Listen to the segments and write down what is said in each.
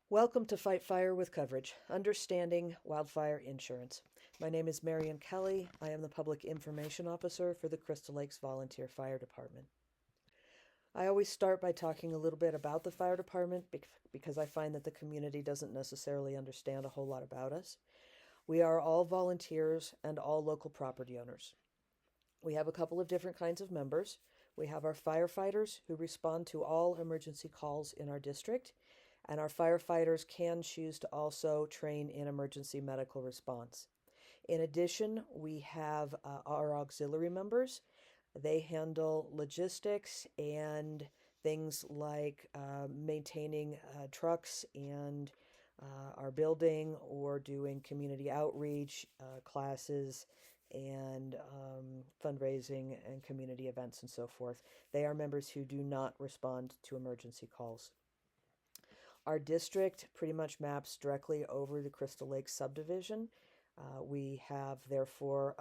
Welcome to Fight Fire with Coverage, Understanding Wildfire Insurance. My name is Marian Kelly. I am the Public Information Officer for the Crystal Lakes Volunteer Fire Department. I always start by talking a little bit about the fire department because I find that the community doesn't necessarily understand a whole lot about us. We are all volunteers and all local property owners. We have a couple of different kinds of members. We have our firefighters who respond to all emergency calls in our district, and our firefighters can choose to also train in emergency medical response. In addition, we have our auxiliary members. They handle logistics and things like maintaining trucks and our building, or doing community outreach, classes, and fundraising and community events and so forth. They are members who do not respond to emergency calls. Our district pretty much maps directly over the Crystal Lake subdivision. We have, therefore,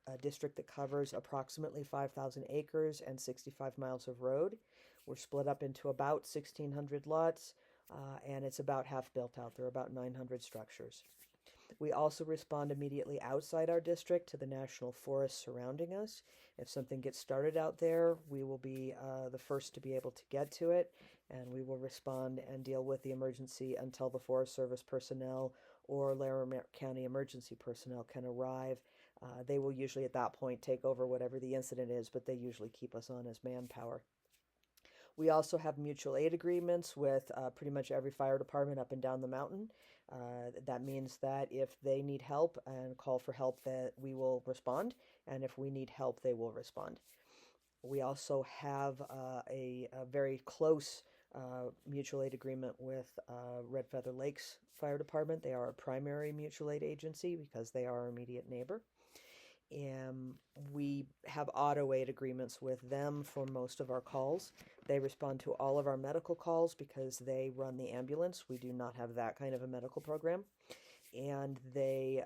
a district that covers approximately 5,000 acres and 65 miles of road. We're split up into about 1,600 lots, and it's about half built out. There are about 900 structures. We also respond immediately outside our district to the national forests surrounding us. If something gets started out there, we will be the first to be able to get to it, and we will respond and deal with the emergency until the Forest Service personnel or Larimer County emergency personnel can arrive. They will usually at that point take over whatever the incident is, but they usually keep us on as manpower. We also have mutual aid agreements with pretty much every fire department up and down the mountain. That means that if they need help and call for help, that we will respond, and if we need help, they will respond. We also have a very close mutual aid agreement with Red Feather Lakes Fire Department. They are a primary mutual aid agency because they are our immediate neighbor. And we have auto aid agreements with them for most of our calls. They respond to all of our medical calls because they run the ambulance. We do not have that kind of a medical program. And they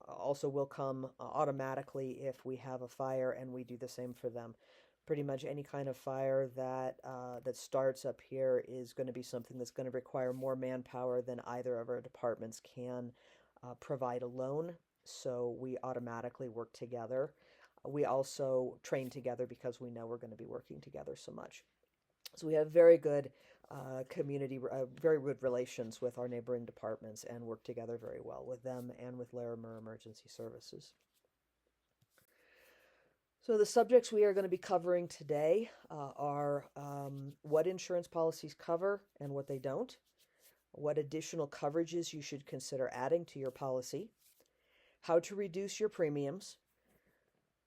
also will come automatically if we have a fire, and we do the same for them. Pretty much any kind of fire that starts up here is going to be something that's going to require more manpower than either of our departments can provide alone. So we automatically work together. We also train together because we know we're going to be working together so much. So we have very good very good relations with our neighboring departments, and work together very well with them and with Larimer Emergency Services. So the subjects we are going to be covering today are what insurance policies cover and what they don't, what additional coverages you should consider adding to your policy, how to reduce your premiums,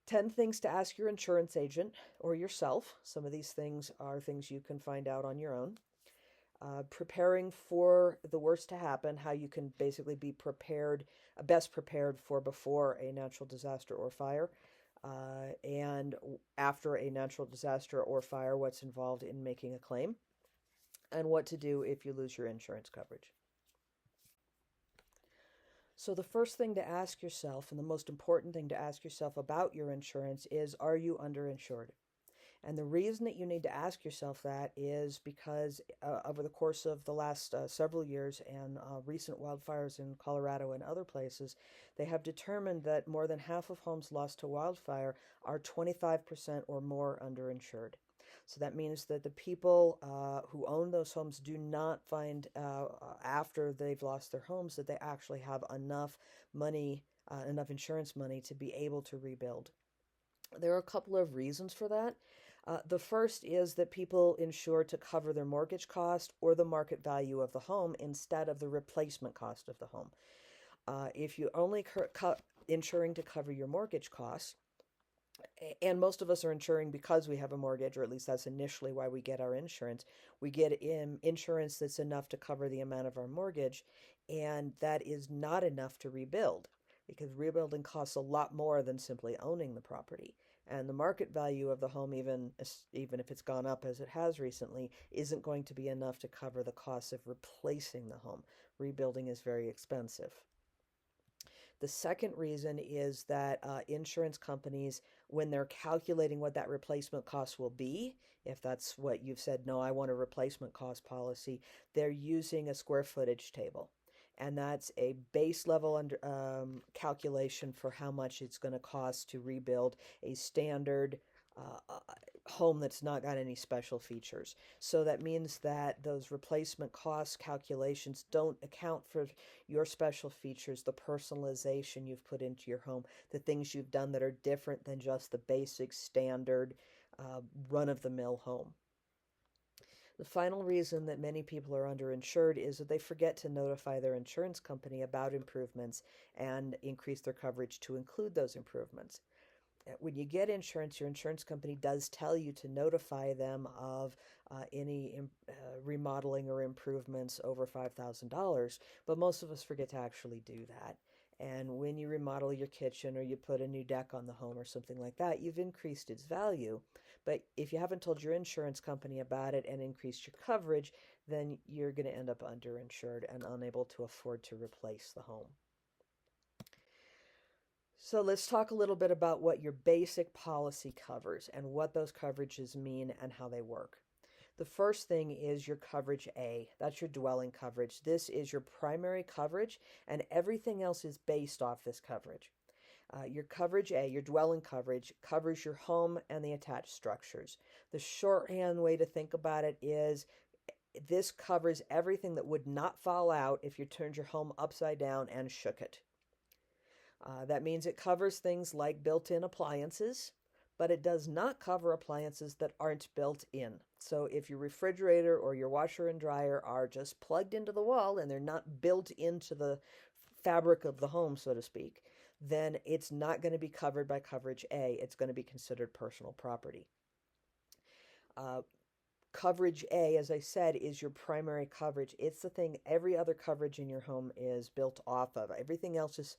10 things to ask your insurance agent or yourself. Some of these things are things you can find out on your own. Preparing for the worst to happen, how you can basically be prepared, best prepared for before a natural disaster or fire, and after a natural disaster or fire, what's involved in making a claim, and what to do if you lose your insurance coverage. So the first thing to ask yourself, and the most important thing to ask yourself about your insurance, is, are you underinsured? And the reason that you need to ask yourself that is because over the course of the last several years and recent wildfires in Colorado and other places, they have determined that more than half of homes lost to wildfire are 25% or more underinsured. So that means that the people who own those homes do not find, after they've lost their homes, that they actually have enough money, enough insurance money to be able to rebuild. There are a couple of reasons for that. The first is that people insure to cover their mortgage cost or the market value of the home instead of the replacement cost of the home. If you only insuring to cover your mortgage costs, and most of us are insuring because we have a mortgage, or at least that's initially why we get our insurance. We get insurance that's enough to cover the amount of our mortgage, and that is not enough to rebuild, because rebuilding costs a lot more than simply owning the property. And the market value of the home, even if it's gone up as it has recently, isn't going to be enough to cover the costs of replacing the home. Rebuilding is very expensive. The second reason is that insurance companies when they're calculating what that replacement cost will be, if that's what you've said, no, I want a replacement cost policy, they're using a square footage table. And that's a base level calculation for how much it's going to cost to rebuild a standard home that's not got any special features. So that means that those replacement cost calculations don't account for your special features, the personalization you've put into your home, the things you've done that are different than just the basic standard run-of-the-mill home. The final reason that many people are underinsured is that they forget to notify their insurance company about improvements and increase their coverage to include those improvements. When you get insurance, your insurance company does tell you to notify them of any remodeling or improvements over $5,000, but most of us forget to actually do that. And when you remodel your kitchen or you put a new deck on the home or something like that, you've increased its value. But if you haven't told your insurance company about it and increased your coverage, then you're going to end up underinsured and unable to afford to replace the home. So let's talk a little bit about what your basic policy covers and what those coverages mean and how they work. The first thing is your coverage A. That's your dwelling coverage. This is your primary coverage, and everything else is based off this coverage. Your coverage A, your dwelling coverage, covers your home and the attached structures. The shorthand way to think about it is this covers everything that would not fall out if you turned your home upside down and shook it. That means it covers things like built-in appliances, but it does not cover appliances that aren't built in. So if your refrigerator or your washer and dryer are just plugged into the wall and they're not built into the fabric of the home, so to speak, then it's not going to be covered by coverage A. It's going to be considered personal property. Coverage A, as I said, is your primary coverage. It's the thing every other coverage in your home is built off of. Everything else is,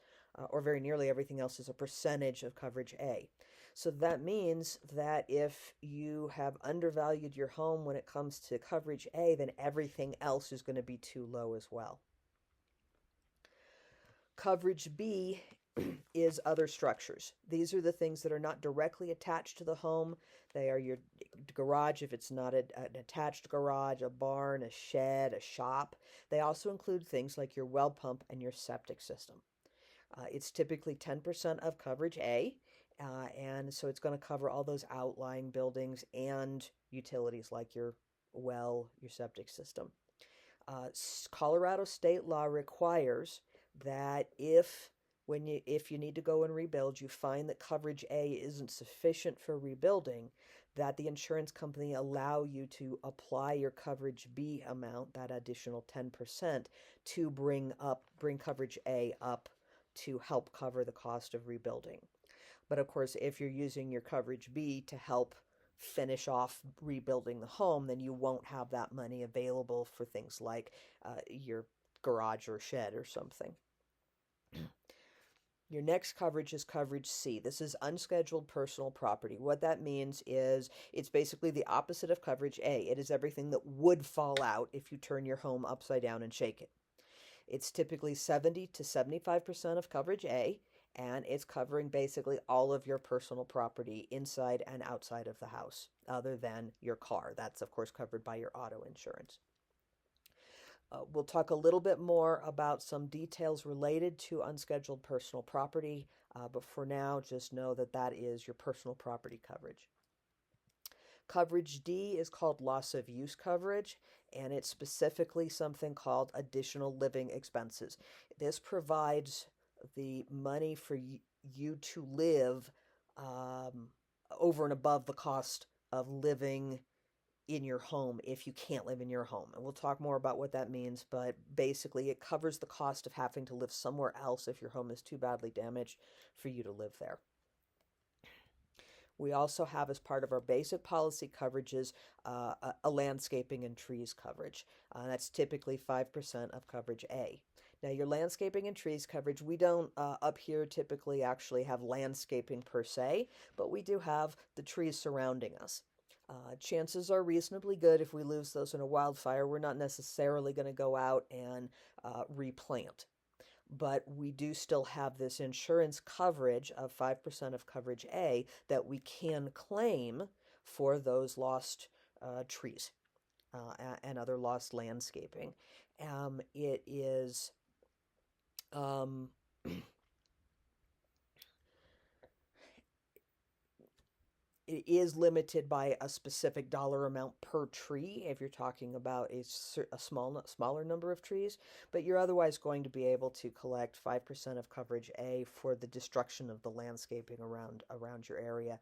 or very nearly everything else, is a percentage of coverage A. So that means that if you have undervalued your home when it comes to coverage A, then everything else is going to be too low as well. Coverage B is other structures. These are the things that are not directly attached to the home. They are your garage, if it's not an attached garage, a barn, a shed, a shop. They also include things like your well pump and your septic system. It's typically 10% of coverage A, and so it's going to cover all those outlying buildings and utilities like your well, your septic system. Colorado state law requires that if you need to go and rebuild, you find that coverage A isn't sufficient for rebuilding, that the insurance company allow you to apply your coverage B amount, that additional 10%, to bring coverage A up to help cover the cost of rebuilding. But of course, if you're using your coverage B to help finish off rebuilding the home, then you won't have that money available for things like your garage or shed or something. Your next coverage is coverage C. This is unscheduled personal property. What that means is it's basically the opposite of coverage A. It is everything that would fall out if you turn your home upside down and shake it. It's typically 70 to 75% of coverage A, and it's covering basically all of your personal property inside and outside of the house, other than your car. That's, of course, covered by your auto insurance. We'll talk a little bit more about some details related to unscheduled personal property, but for now, just know that that is your personal property coverage. Coverage D is called loss of use coverage, and it's specifically something called additional living expenses. This provides the money for you to live over and above the cost of living in your home if you can't live in your home. And we'll talk more about what that means, but basically it covers the cost of having to live somewhere else if your home is too badly damaged for you to live there. We also have, as part of our basic policy coverages, a landscaping and trees coverage. That's typically 5% of coverage A. Now, your landscaping and trees coverage, we don't up here typically actually have landscaping per se, but we do have the trees surrounding us. Chances are reasonably good if we lose those in a wildfire, we're not necessarily going to go out and replant. but we do still have this insurance coverage of 5% of coverage A that we can claim for those lost trees and other lost landscaping. It is um, it is limited by a specific dollar amount per tree if you're talking about a smaller number of trees, but you're otherwise going to be able to collect 5% of coverage A for the destruction of the landscaping around your area,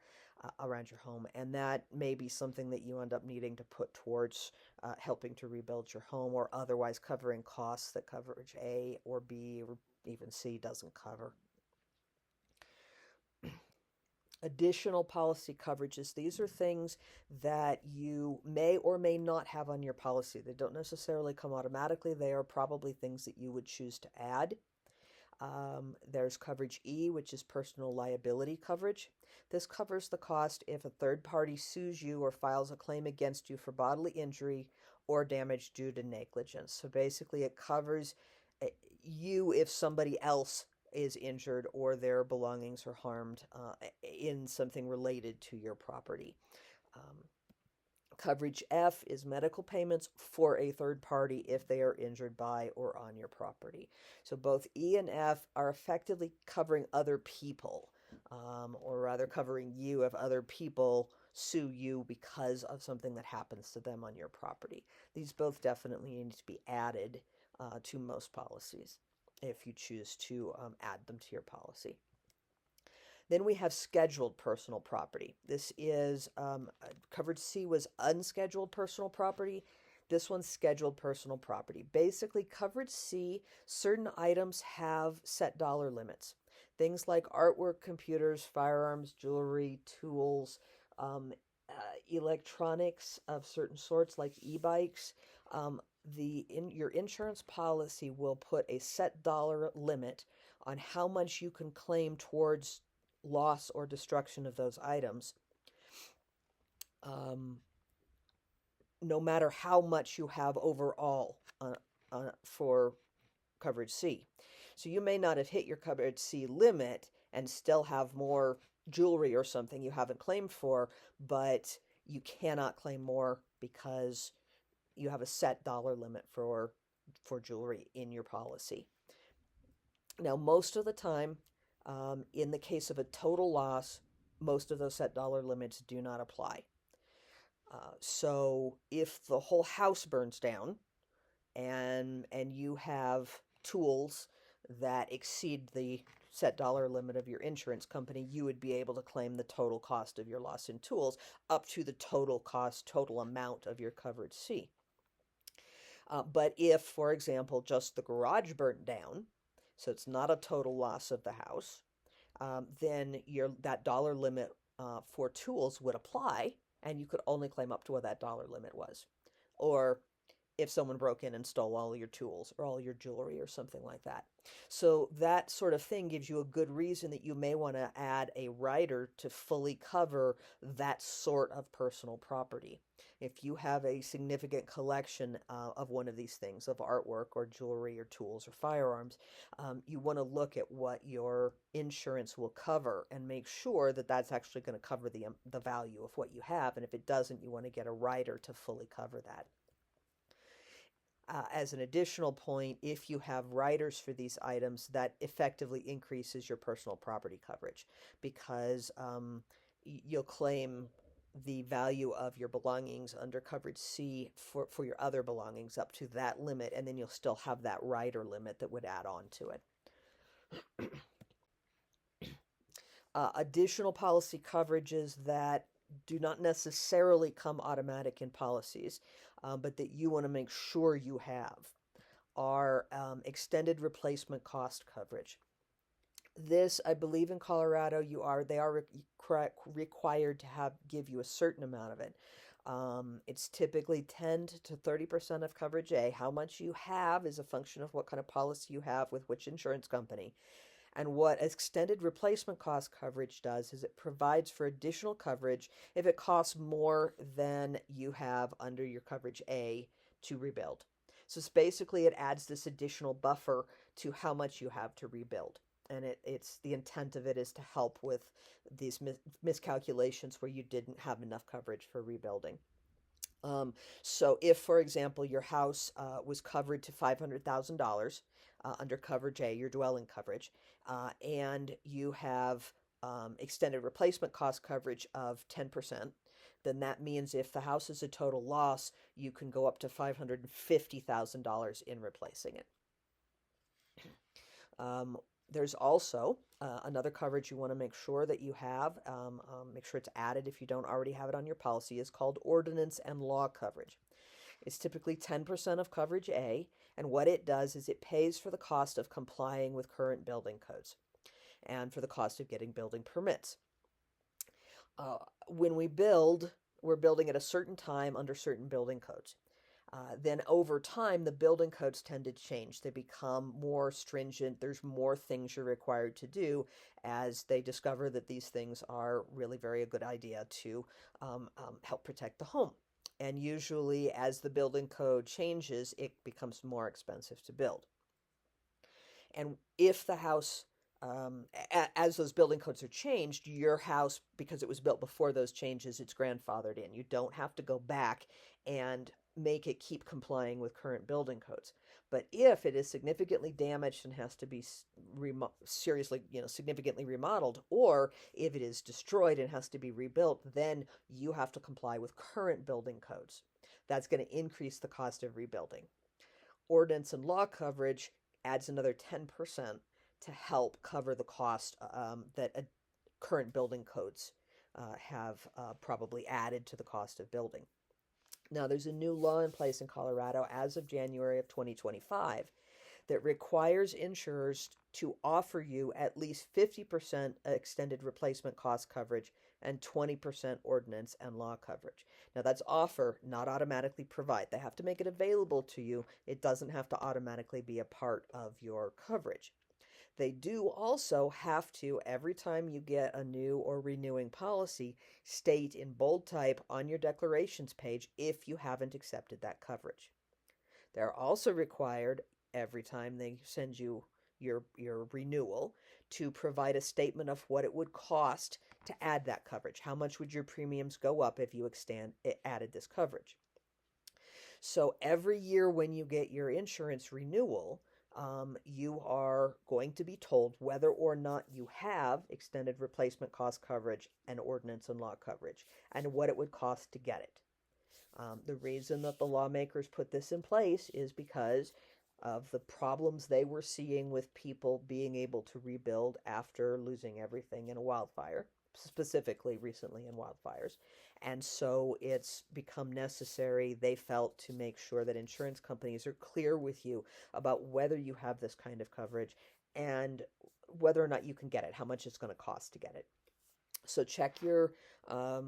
around your home, and that may be something that you end up needing to put towards helping to rebuild your home, or otherwise covering costs that coverage A or B or even C doesn't cover. Additional policy coverages. These are things that you may or may not have on your policy. They don't necessarily come automatically. They are probably things that you would choose to add. There's coverage E, which is personal liability coverage. This covers the cost if a third party sues you or files a claim against you for bodily injury or damage due to negligence. So basically it covers you if somebody else is injured or their belongings are harmed in something related to your property. Um, Coverage F is medical payments for a third party if they are injured by or on your property. So both E and F are effectively covering other people, or rather covering you if other people sue you because of something that happens to them on your property. These both definitely need to be added to most policies if you choose to add them to your policy. Then we have scheduled personal property. This is coverage C was unscheduled personal property. This one's scheduled personal property. Basically, coverage C, certain items have set dollar limits. Things like artwork, computers, firearms, jewelry, tools, electronics of certain sorts like e-bikes. Your insurance policy will put a set dollar limit on how much you can claim towards loss or destruction of those items, no matter how much you have overall for coverage C. So you may not have hit your coverage C limit and still have more jewelry or something you haven't claimed for, but you cannot claim more because you have a set dollar limit for jewelry in your policy. Now, most of the time, in the case of a total loss, most of those set dollar limits do not apply. So if the whole house burns down and you have tools that exceed the set dollar limit of your insurance company, you would be able to claim the total cost of your loss in tools up to the total amount of your coverage C. But if, for example, just the garage burnt down, so it's not a total loss of the house, then that dollar limit for tools would apply, and you could only claim up to what that dollar limit was. Or if someone broke in and stole all your tools or all your jewelry or something like that. So that sort of thing gives you a good reason that you may want to add a rider to fully cover that sort of personal property. If you have a significant collection of one of these things, of artwork or jewelry or tools or firearms, you want to look at what your insurance will cover and make sure that that's actually going to cover the value of what you have. And if it doesn't, you want to get a rider to fully cover that. As an additional point, if you have riders for these items, that effectively increases your personal property coverage, because you'll claim the value of your belongings under coverage C for your other belongings up to that limit, and then you'll still have that rider limit that would add on to it. Additional policy coverages that do not necessarily come automatic in policies, but that you want to make sure you have, are extended replacement cost coverage. This, I believe in Colorado, they are required to give you a certain amount of it. It's typically 10 to 30% of coverage A. How much you have is a function of what kind of policy you have with which insurance company. And what extended replacement cost coverage does is it provides for additional coverage if it costs more than you have under your coverage A to rebuild. So it's basically it adds this additional buffer to how much you have to rebuild. And it's the intent of it is to help with these miscalculations where you didn't have enough coverage for rebuilding. So if, for example, your house was covered to $500,000 under coverage A, your dwelling coverage, and you have extended replacement cost coverage of 10%, then that means if the house is a total loss, you can go up to $550,000 in replacing it. There's also another coverage you want to make sure that you have, make sure it's added if you don't already have it on your policy, is called ordinance and law coverage. It's typically 10% of coverage A, and what it does is it pays for the cost of complying with current building codes and for the cost of getting building permits. When we build, we're building at a certain time under certain building codes. Then over time, the building codes tend to change. They become more stringent. There's more things you're required to do as they discover that these things are really very a good idea to help protect the home. And usually as the building code changes, it becomes more expensive to build. And if the house, as those building codes are changed, your house, because it was built before those changes, it's grandfathered in. You don't have to go back and make it keep complying with current building codes. But if it is significantly damaged and has to be seriously, significantly remodeled, or if it is destroyed and has to be rebuilt, then you have to comply with current building codes. That's going to increase the cost of rebuilding. Ordinance and law coverage adds another 10% to help cover the cost that current building codes have probably added to the cost of building. Now, there's a new law in place in Colorado as of January of 2025 that requires insurers to offer you at least 50% extended replacement cost coverage and 20% ordinance and law coverage. Now, that's offer, not automatically provide. They have to make it available to you. It doesn't have to automatically be a part of your coverage. They do also have to, every time you get a new or renewing policy, state in bold type on your declarations page if you haven't accepted that coverage. They're also required, every time they send you your renewal, to provide a statement of what it would cost to add that coverage. How much would your premiums go up if you added this coverage? So every year when you get your insurance renewal, you are going to be told whether or not you have extended replacement cost coverage and ordinance and law coverage and what it would cost to get it. The reason that the lawmakers put this in place is because of the problems they were seeing with people being able to rebuild after losing everything in a wildfire, specifically recently in wildfires. And so it's become necessary, they felt, to make sure that insurance companies are clear with you about whether you have this kind of coverage and whether or not you can get it, how much it's going to cost to get it. So check your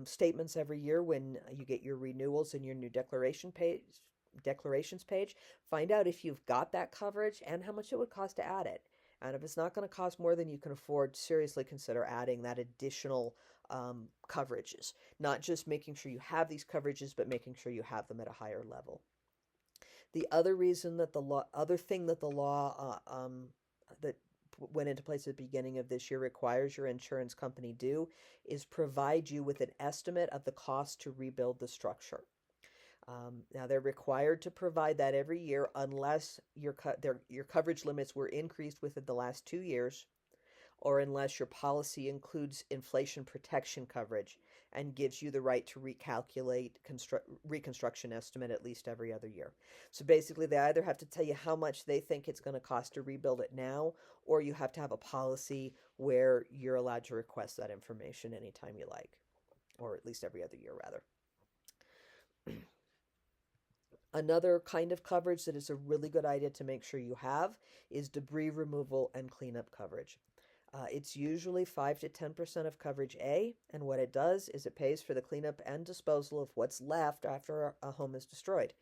statements every year when you get your renewals and your new declarations page. Find out if you've got that coverage and how much it would cost to add it. And if it's not going to cost more than you can afford, seriously consider adding that additional coverages. Not just making sure you have these coverages, but making sure you have them at a higher level. The other reason that other thing that the law that went into place at the beginning of this year requires your insurance company do is provide you with an estimate of the cost to rebuild the structure. Now, they're required to provide that every year unless your coverage limits were increased within the last 2 years, or unless your policy includes inflation protection coverage and gives you the right to recalculate reconstruction estimate at least every other year. So basically, they either have to tell you how much they think it's going to cost to rebuild it now, or you have to have a policy where you're allowed to request that information anytime you like, or at least every other year, rather. Another kind of coverage that is a really good idea to make sure you have is debris removal and cleanup coverage. It's usually 5 to 10% of coverage A, and what it does is it pays for the cleanup and disposal of what's left after a home is destroyed.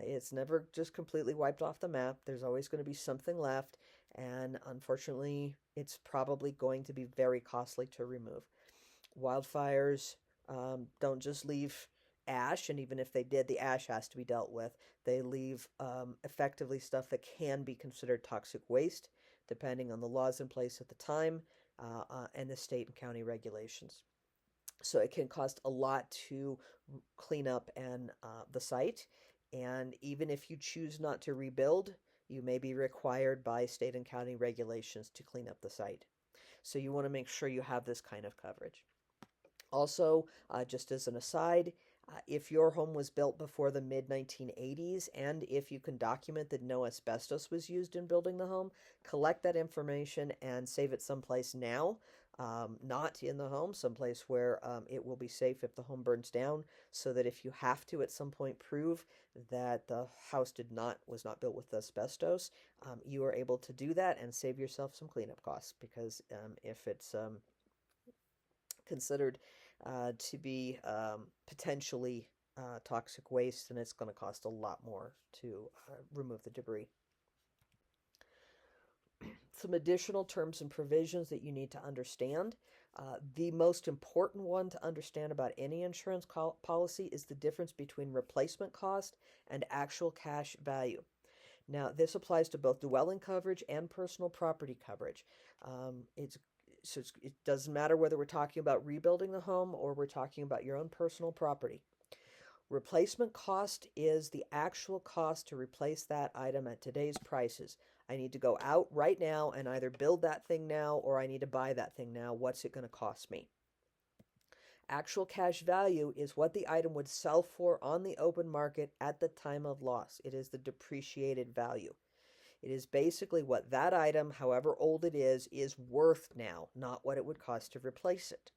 It's never just completely wiped off the map. There's always going to be something left, and unfortunately, it's probably going to be very costly to remove. Wildfires don't just leave ash, and even if they did, the ash has to be dealt with. They leave effectively stuff that can be considered toxic waste, depending on the laws in place at the time and the state and county regulations. So it can cost a lot to clean up the site. And even if you choose not to rebuild, you may be required by state and county regulations to clean up the site. So you want to make sure you have this kind of coverage. Also, just as an aside, if your home was built before the mid-1980s and if you can document that no asbestos was used in building the home, collect that information and save it someplace now, not in the home, someplace where it will be safe if the home burns down, so that if you have to at some point prove that the house was not built with asbestos, you are able to do that and save yourself some cleanup costs, because if it's considered to be potentially toxic waste, and it's going to cost a lot more to remove the debris. Some additional terms and provisions that you need to understand. The most important one to understand about any insurance policy is the difference between replacement cost and actual cash value. Now, this applies to both dwelling coverage and personal property coverage. It doesn't matter whether we're talking about rebuilding the home or we're talking about your own personal property. Replacement cost is the actual cost to replace that item at today's prices. I need to go out right now and either build that thing now or I need to buy that thing now. What's it going to cost me? Actual cash value is what the item would sell for on the open market at the time of loss. It is the depreciated value. It is basically what that item, however old it is worth now, not what it would cost to replace it.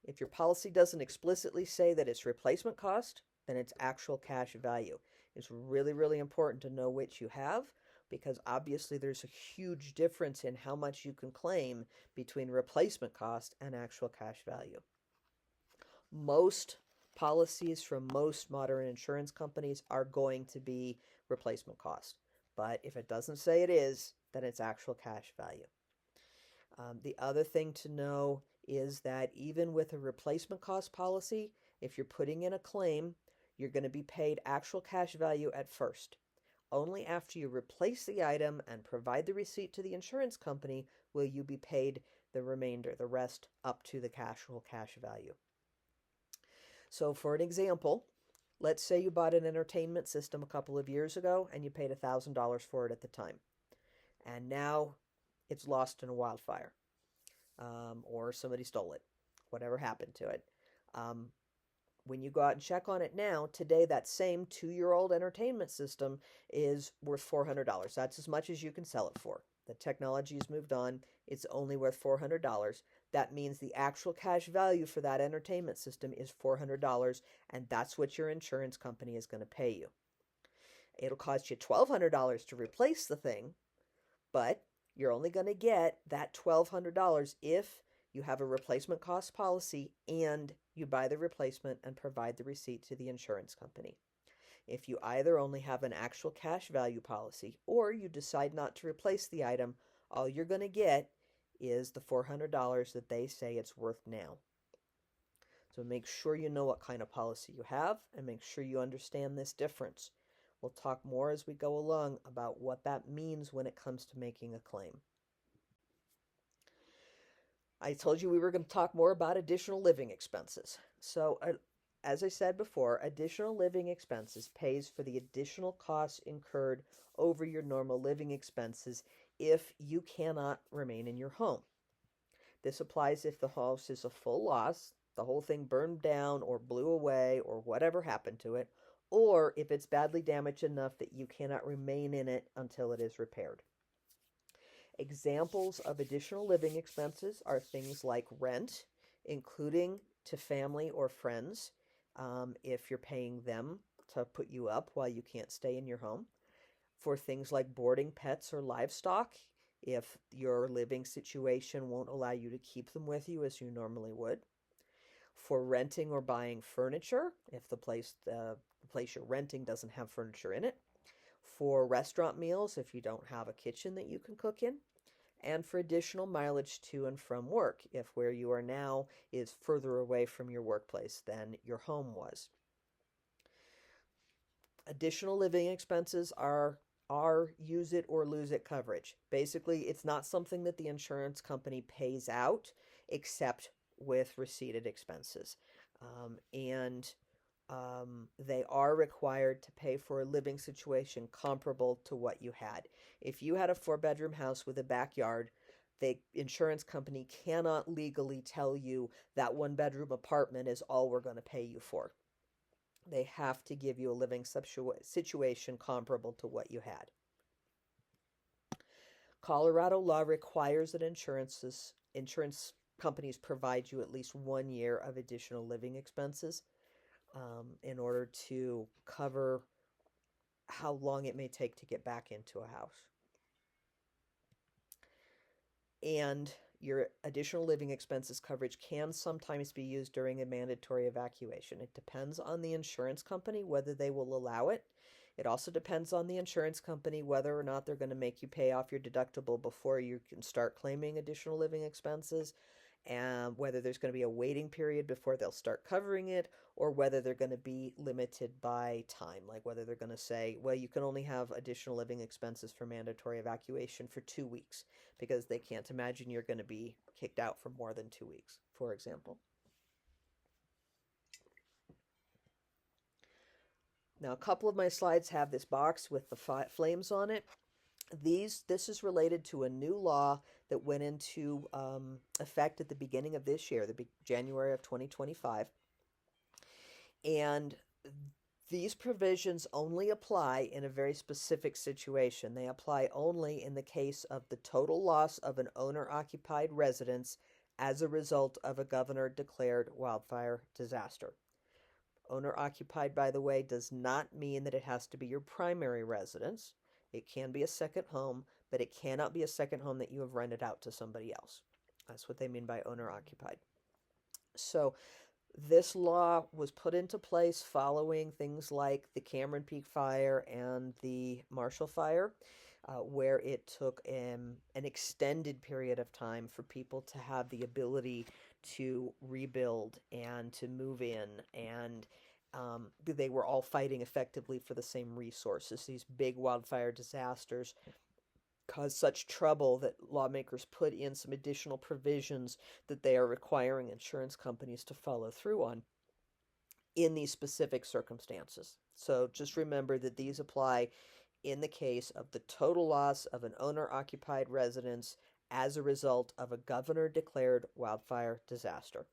If your policy doesn't explicitly say that it's replacement cost, then it's actual cash value. It's really, really important to know which you have, because obviously there's a huge difference in how much you can claim between replacement cost and actual cash value. Most policies from most modern insurance companies are going to be replacement cost. But if it doesn't say it is, then it's actual cash value. The other thing to know is that even with a replacement cost policy, if you're putting in a claim, you're going to be paid actual cash value at first. Only after you replace the item and provide the receipt to the insurance company will you be paid the remainder, the rest up to the actual cash value. So for an example, let's say you bought an entertainment system a couple of years ago and you paid $1,000 for it at the time. And now it's lost in a wildfire, or somebody stole it, whatever happened to it. When you go out and check on it now, today that same 2-year-old entertainment system is worth $400. That's as much as you can sell it for. The technology's moved on. It's only worth $400. That means the actual cash value for that entertainment system is $400, and that's what your insurance company is going to pay you. It'll cost you $1,200 to replace the thing, but you're only going to get that $1,200 if you have a replacement cost policy and you buy the replacement and provide the receipt to the insurance company. If you either only have an actual cash value policy or you decide not to replace the item, all you're going to get is the $400 that they say it's worth now. So make sure you know what kind of policy you have and make sure you understand this difference. We'll talk more as we go along about what that means when it comes to making a claim. I told you we were going to talk more about additional living expenses. So as I said before, additional living expenses pays for the additional costs incurred over your normal living expenses if you cannot remain in your home. This applies if the house is a full loss, the whole thing burned down or blew away or whatever happened to it, or if it's badly damaged enough that you cannot remain in it until it is repaired. Examples of additional living expenses are things like rent, including to family or friends, if you're paying them to put you up while you can't stay in your home. For things like boarding pets or livestock, if your living situation won't allow you to keep them with you as you normally would. For renting or buying furniture, if the place you're renting doesn't have furniture in it. For restaurant meals, if you don't have a kitchen that you can cook in. and for additional mileage to and from work if where you are now is further away from your workplace than your home was. Additional living expenses are use it or lose it coverage. Basically, it's not something that the insurance company pays out except with receipted expenses. And they are required to pay for a living situation comparable to what you had. If you had a 4-bedroom house with a backyard, the insurance company cannot legally tell you that 1-bedroom apartment is all we're going to pay you for. They have to give you a living situation comparable to what you had. Colorado law requires that insurance companies provide you at least 1 year of additional living expenses in order to cover how long it may take to get back into a house. And your additional living expenses coverage can sometimes be used during a mandatory evacuation. It depends on the insurance company whether they will allow it. It also depends on the insurance company whether or not they're going to make you pay off your deductible before you can start claiming additional living expenses, and whether there's going to be a waiting period before they'll start covering it, or whether they're going to be limited by time, like whether they're going to say, well, you can only have additional living expenses for mandatory evacuation for 2 weeks, because they can't imagine you're going to be kicked out for more than 2 weeks, for example. Now, a couple of my slides have this box with the flames on it. This is related to a new law that went into effect at the beginning of this year, January of 2025. And these provisions only apply in a very specific situation. They apply only in the case of the total loss of an owner-occupied residence as a result of a governor-declared wildfire disaster. Owner-occupied, by the way, does not mean that it has to be your primary residence. It can be a second home, but it cannot be a second home that you have rented out to somebody else. That's what they mean by owner-occupied. So this law was put into place following things like the Cameron Peak Fire and the Marshall Fire, where it took an extended period of time for people to have the ability to rebuild and to move in, and they were all fighting effectively for the same resources. These big wildfire disasters caused such trouble that lawmakers put in some additional provisions that they are requiring insurance companies to follow through on in these specific circumstances. So just remember that these apply in the case of the total loss of an owner-occupied residence as a result of a governor-declared wildfire disaster.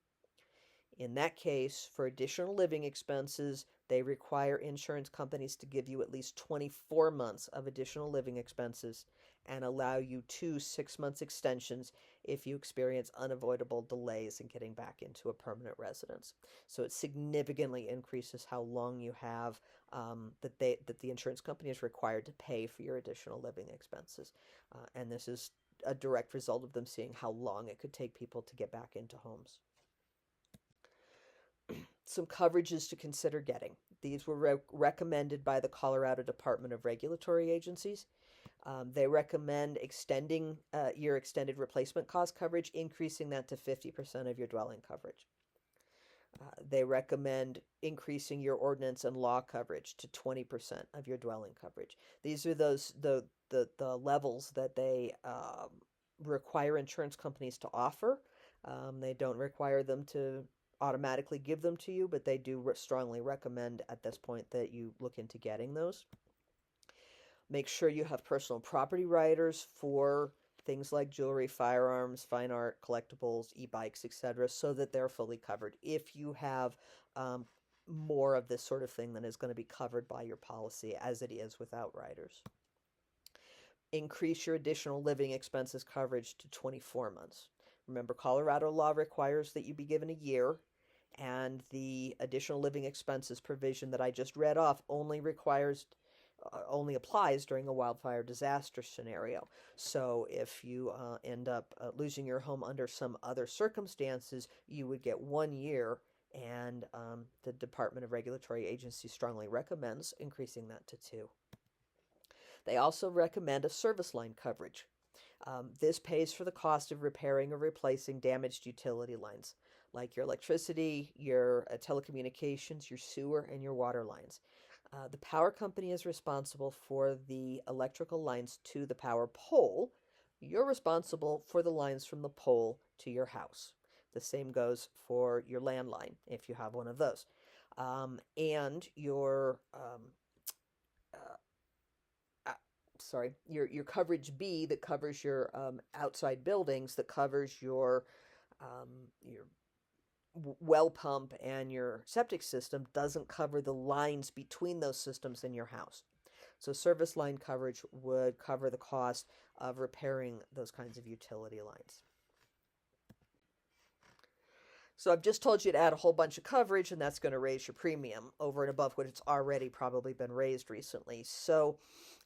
In that case, for additional living expenses, they require insurance companies to give you at least 24 months of additional living expenses and allow you 2 6-month extensions if you experience unavoidable delays in getting back into a permanent residence. So it significantly increases how long you have that the insurance company is required to pay for your additional living expenses. And this is a direct result of them seeing how long it could take people to get back into homes. Some coverages to consider getting. These were recommended by the Colorado Department of Regulatory Agencies. They recommend extending your extended replacement cost coverage, increasing that to 50% of your dwelling coverage. They recommend increasing your ordinance and law coverage to 20% of your dwelling coverage. These are the levels that they require insurance companies to offer. They don't require them to automatically give them to you, but they do strongly recommend at this point that you look into getting those. Make sure you have personal property riders for things like jewelry, firearms, fine art, collectibles, e-bikes, etc., so that they're fully covered if you have more of this sort of thing than is going to be covered by your policy as it is without riders. Increase your additional living expenses coverage to 24 months. Remember, Colorado law requires that you be given a year, and the additional living expenses provision that I just read off only applies during a wildfire disaster scenario. So if you end up losing your home under some other circumstances, you would get 1 year, and the Department of Regulatory Agency strongly recommends increasing that to 2. They also recommend a service line coverage. This pays for the cost of repairing or replacing damaged utility lines, like your electricity, your telecommunications, your sewer, and your water lines. The power company is responsible for the electrical lines to the power pole. You're responsible for the lines from the pole to your house. The same goes for your landline if you have one of those. And your coverage B that covers your outside buildings, that covers your well pump and your septic system, doesn't cover the lines between those systems in your house. So service line coverage would cover the cost of repairing those kinds of utility lines. So I've just told you to add a whole bunch of coverage, and that's going to raise your premium over and above what it's already probably been raised recently. So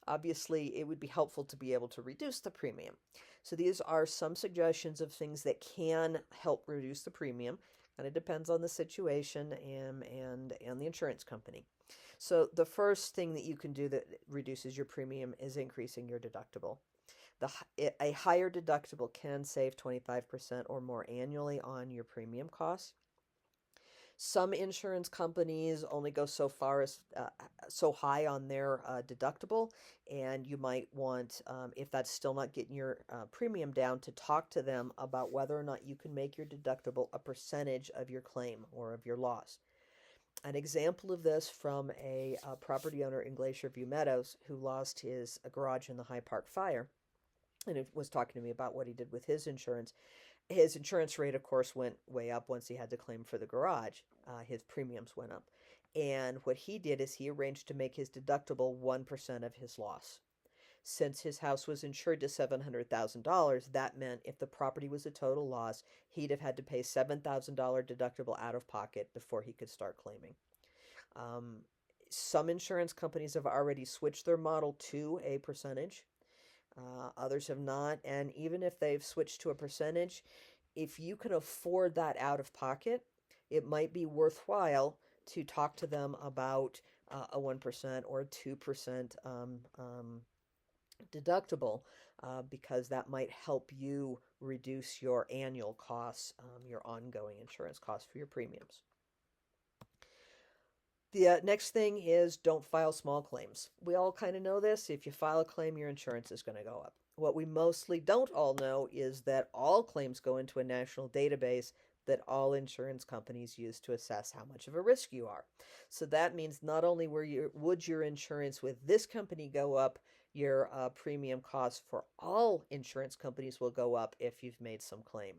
obviously, it would be helpful to be able to reduce the premium. So these are some suggestions of things that can help reduce the premium. And it depends on the situation and the insurance company. So the first thing that you can do that reduces your premium is increasing your deductible. A higher deductible can save 25% or more annually on your premium costs. Some insurance companies only go so far as so high on their deductible, and you might want, if that's still not getting your premium down, to talk to them about whether or not you can make your deductible a percentage of your claim or of your loss. An example of this from a property owner in Glacier View Meadows who lost his garage in the High Park fire, and it was talking to me about what he did with his insurance. His insurance rate, of course, went way up once he had to claim for the garage. His premiums went up. And what he did is he arranged to make his deductible 1% of his loss. Since his house was insured to $700,000, that meant if the property was a total loss, he'd have had to pay $7,000 deductible out of pocket before he could start claiming. Some insurance companies have already switched their model to a percentage. Others have not. And even if they've switched to a percentage, if you can afford that out of pocket, it might be worthwhile to talk to them about a 1% or a 2% deductible, because that might help you reduce your annual costs, your ongoing insurance costs for your premiums. The next thing is don't file small claims. We all kind of know this. If you file a claim, your insurance is going to go up. What we mostly don't all know is that all claims go into a national database that all insurance companies use to assess how much of a risk you are. So that means not only would your insurance with this company go up, your premium costs for all insurance companies will go up if you've made some claim.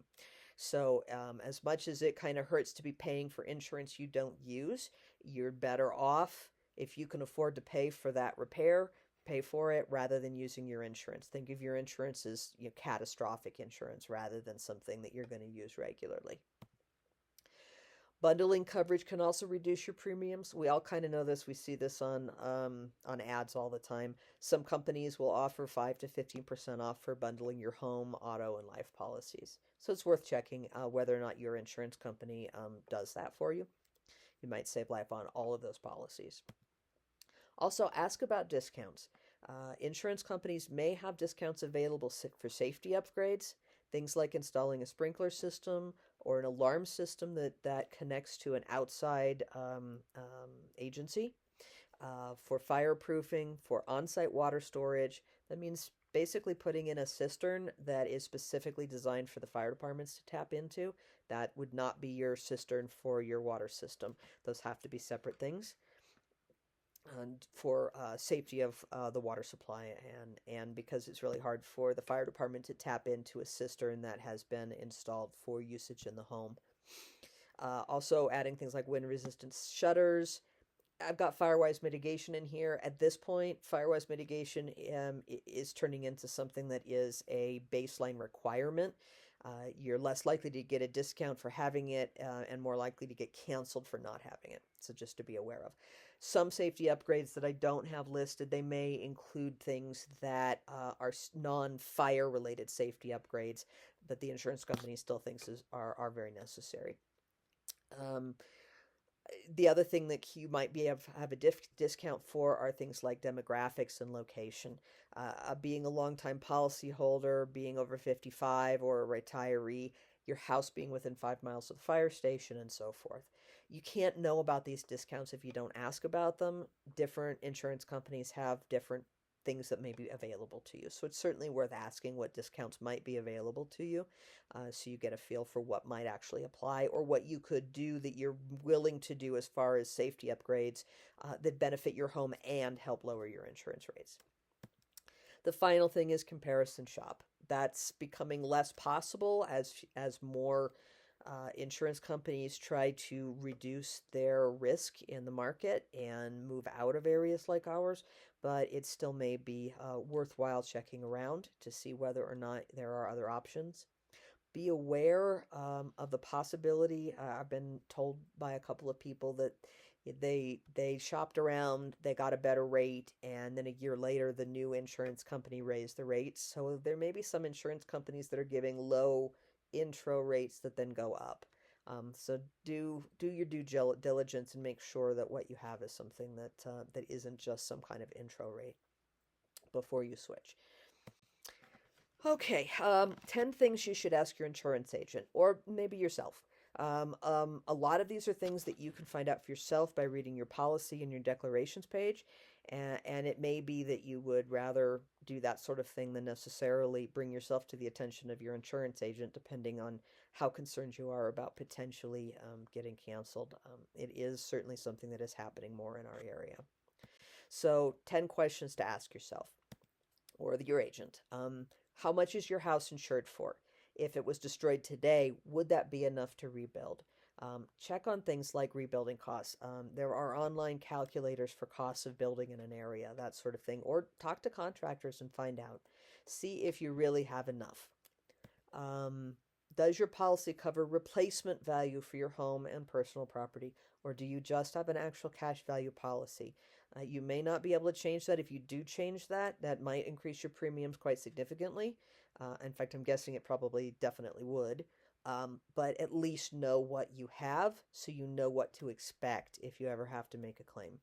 So as much as it kind of hurts to be paying for insurance you don't use, you're better off if you can afford to pay for that repair, pay for it rather than using your insurance. Think of your insurance as catastrophic insurance rather than something that you're going to use regularly. Bundling coverage can also reduce your premiums. We all kind of know this. We see this on ads all the time. Some companies will offer 5 to 15% off for bundling your home, auto, and life policies. So it's worth checking whether or not your insurance company does that for you. You might save life on all of those policies. Also, ask about discounts. Insurance companies may have discounts available for safety upgrades, things like installing a sprinkler system or an alarm system that connects to an outside agency, for fireproofing, for on-site water storage. That means basically putting in a cistern that is specifically designed for the fire departments to tap into. That would not be your cistern for your water system. Those have to be separate things. And for safety of the water supply, and because it's really hard for the fire department to tap into a cistern that has been installed for usage in the home. Also adding things like wind resistance shutters. I've got Firewise mitigation in here. At this point, Firewise mitigation is turning into something that is a baseline requirement. You're less likely to get a discount for having it and more likely to get canceled for not having it. So just to be aware of. Some safety upgrades that I don't have listed, they may include things that are non-fire related safety upgrades that the insurance company still thinks are very necessary. The other thing that you might be able to have a discount for are things like demographics and location. Being a longtime policyholder, being over 55 or a retiree, your house being within 5 miles of the fire station, and so forth. You can't know about these discounts if you don't ask about them. Different insurance companies have different things that may be available to you. So it's certainly worth asking what discounts might be available to you, so you get a feel for what might actually apply or what you could do that you're willing to do as far as safety upgrades that benefit your home and help lower your insurance rates. The final thing is comparison shop. That's becoming less possible as more insurance companies try to reduce their risk in the market and move out of areas like ours, but it still may be worthwhile checking around to see whether or not there are other options. Be aware of the possibility. I've been told by a couple of people that they shopped around, they got a better rate, and then a year later the new insurance company raised the rates. So there may be some insurance companies that are giving low intro rates that then go up. So do your due diligence and make sure that what you have is something that isn't just some kind of intro rate before you switch. Okay, 10 things you should ask your insurance agent or maybe yourself. A lot of these are things that you can find out for yourself by reading your policy and your declarations page. And it may be that you would rather do that sort of thing than necessarily bring yourself to the attention of your insurance agent, depending on how concerned you are about potentially getting canceled. It is certainly something that is happening more in our area. So 10 questions to ask yourself or your agent. How much is your house insured for? If it was destroyed today, would that be enough to rebuild? Check on things like rebuilding costs. There are online calculators for costs of building in an area, that sort of thing. Or talk to contractors and find out. See if you really have enough. Does your policy cover replacement value for your home and personal property? Or do you just have an actual cash value policy? You may not be able to change that. If you do change that, that might increase your premiums quite significantly. In fact, I'm guessing it probably definitely would. But at least know what you have so you know what to expect if you ever have to make a claim.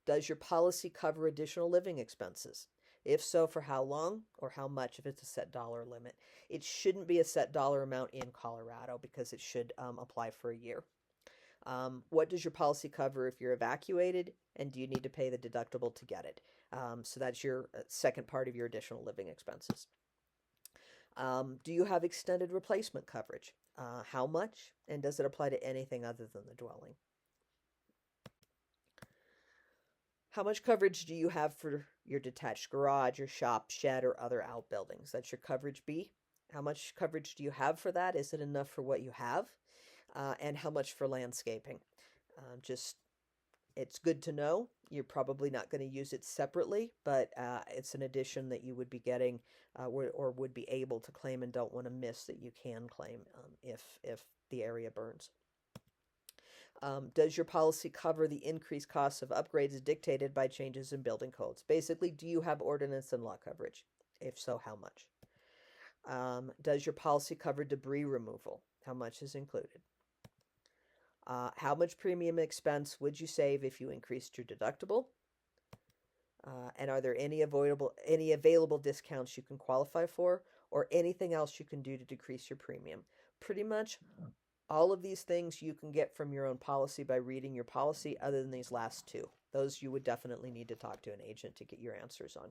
Does your policy cover additional living expenses? If so, for how long or how much if it's a set dollar limit? It shouldn't be a set dollar amount in Colorado because it should apply for a year. What does your policy cover if you're evacuated, and do you need to pay the deductible to get it? So that's your second part of your additional living expenses. Do you have extended replacement coverage? How much? And does it apply to anything other than the dwelling? How much coverage do you have for your detached garage, your shop, shed, or other outbuildings? That's your coverage B. How much coverage do you have for that? Is it enough for what you have? And how much for landscaping? It's good to know. You're probably not going to use it separately, but it's an addition that you would be getting or would be able to claim and don't want to miss that you can claim if the area burns. Does your policy cover the increased costs of upgrades dictated by changes in building codes? Basically, do you have ordinance and law coverage? If so, how much? Does your policy cover debris removal? How much is included? How much premium expense would you save if you increased your deductible? And are there any available discounts you can qualify for, or anything else you can do to decrease your premium? Pretty much all of these things you can get from your own policy by reading your policy, other than these last two. Those you would definitely need to talk to an agent to get your answers on.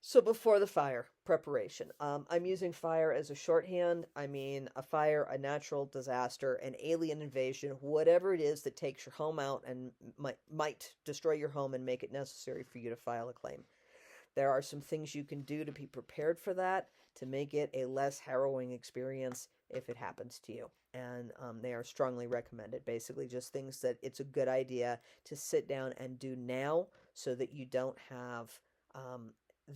So before the fire, preparation. I'm using fire as a shorthand. I mean a fire, a natural disaster, an alien invasion, whatever it is that takes your home out and might destroy your home and make it necessary for you to file a claim. There are some things you can do to be prepared for that, to make it a less harrowing experience if it happens to you. And they are strongly recommended. Basically just things that it's a good idea to sit down and do now so that you don't have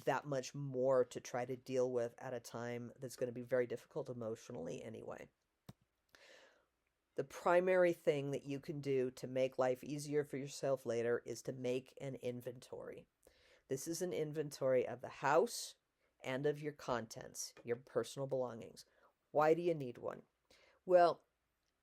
that much more to try to deal with at a time that's going to be very difficult emotionally anyway. The primary thing that you can do to make life easier for yourself later is to make an inventory. This is an inventory of the house and of your contents, your personal belongings. Why do you need one? Well,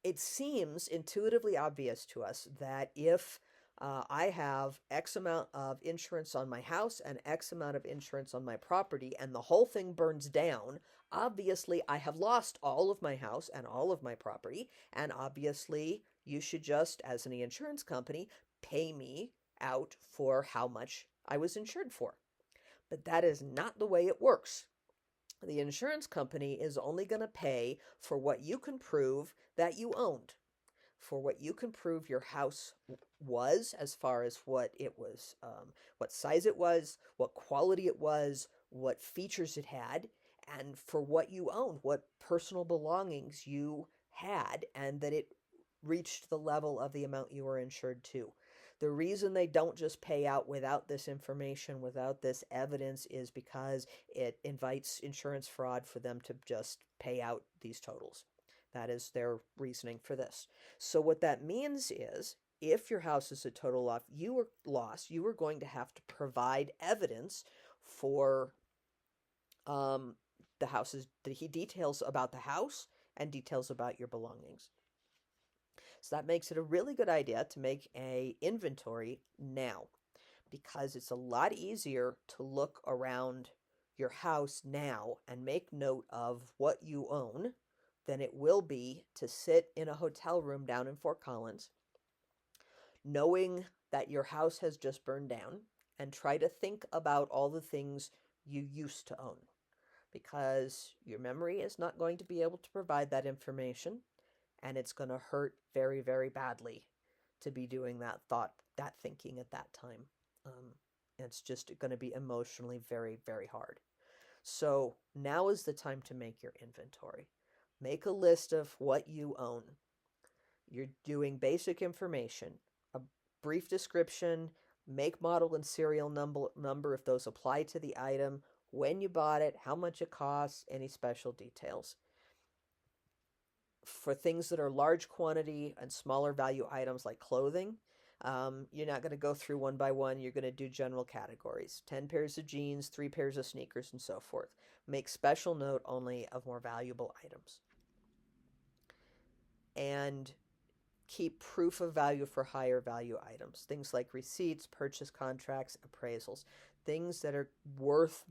It seems intuitively obvious to us that if I have X amount of insurance on my house and X amount of insurance on my property, and the whole thing burns down, obviously I have lost all of my house and all of my property, and obviously you should just, as an insurance company, pay me out for how much I was insured for. But that is not the way it works. The insurance company is only going to pay for what you can prove that you owned, for what you can prove your house was, as far as what it was, what size it was, what quality it was, what features it had, and for what you owned, what personal belongings you had, and that it reached the level of the amount you were insured to. The reason they don't just pay out without this information, without this evidence, is because it invites insurance fraud for them to just pay out these totals. That is their reasoning for this. So what that means is, if your house is a total loss, you are going to have to provide evidence for the house's details about the house and details about your belongings. So that makes it a really good idea to make an inventory now, because it's a lot easier to look around your house now and make note of what you own than it will be to sit in a hotel room down in Fort Collins, knowing that your house has just burned down, and try to think about all the things you used to own, because your memory is not going to be able to provide that information. And it's going to hurt very, very badly to be doing that thinking at that time. It's just going to be emotionally very, very hard. So now is the time to make your inventory. Make a list of what you own. You're doing basic information, a brief description, make, model, and serial number if those apply to the item, when you bought it, how much it costs, any special details. For things that are large quantity and smaller value items like clothing, you're not going to go through one by one. You're going to do general categories: 10 pairs of jeans, 3 pairs of sneakers, and so forth. Make special note only of more valuable items. And keep proof of value for higher value items. Things like receipts, purchase contracts, appraisals. Things that are worth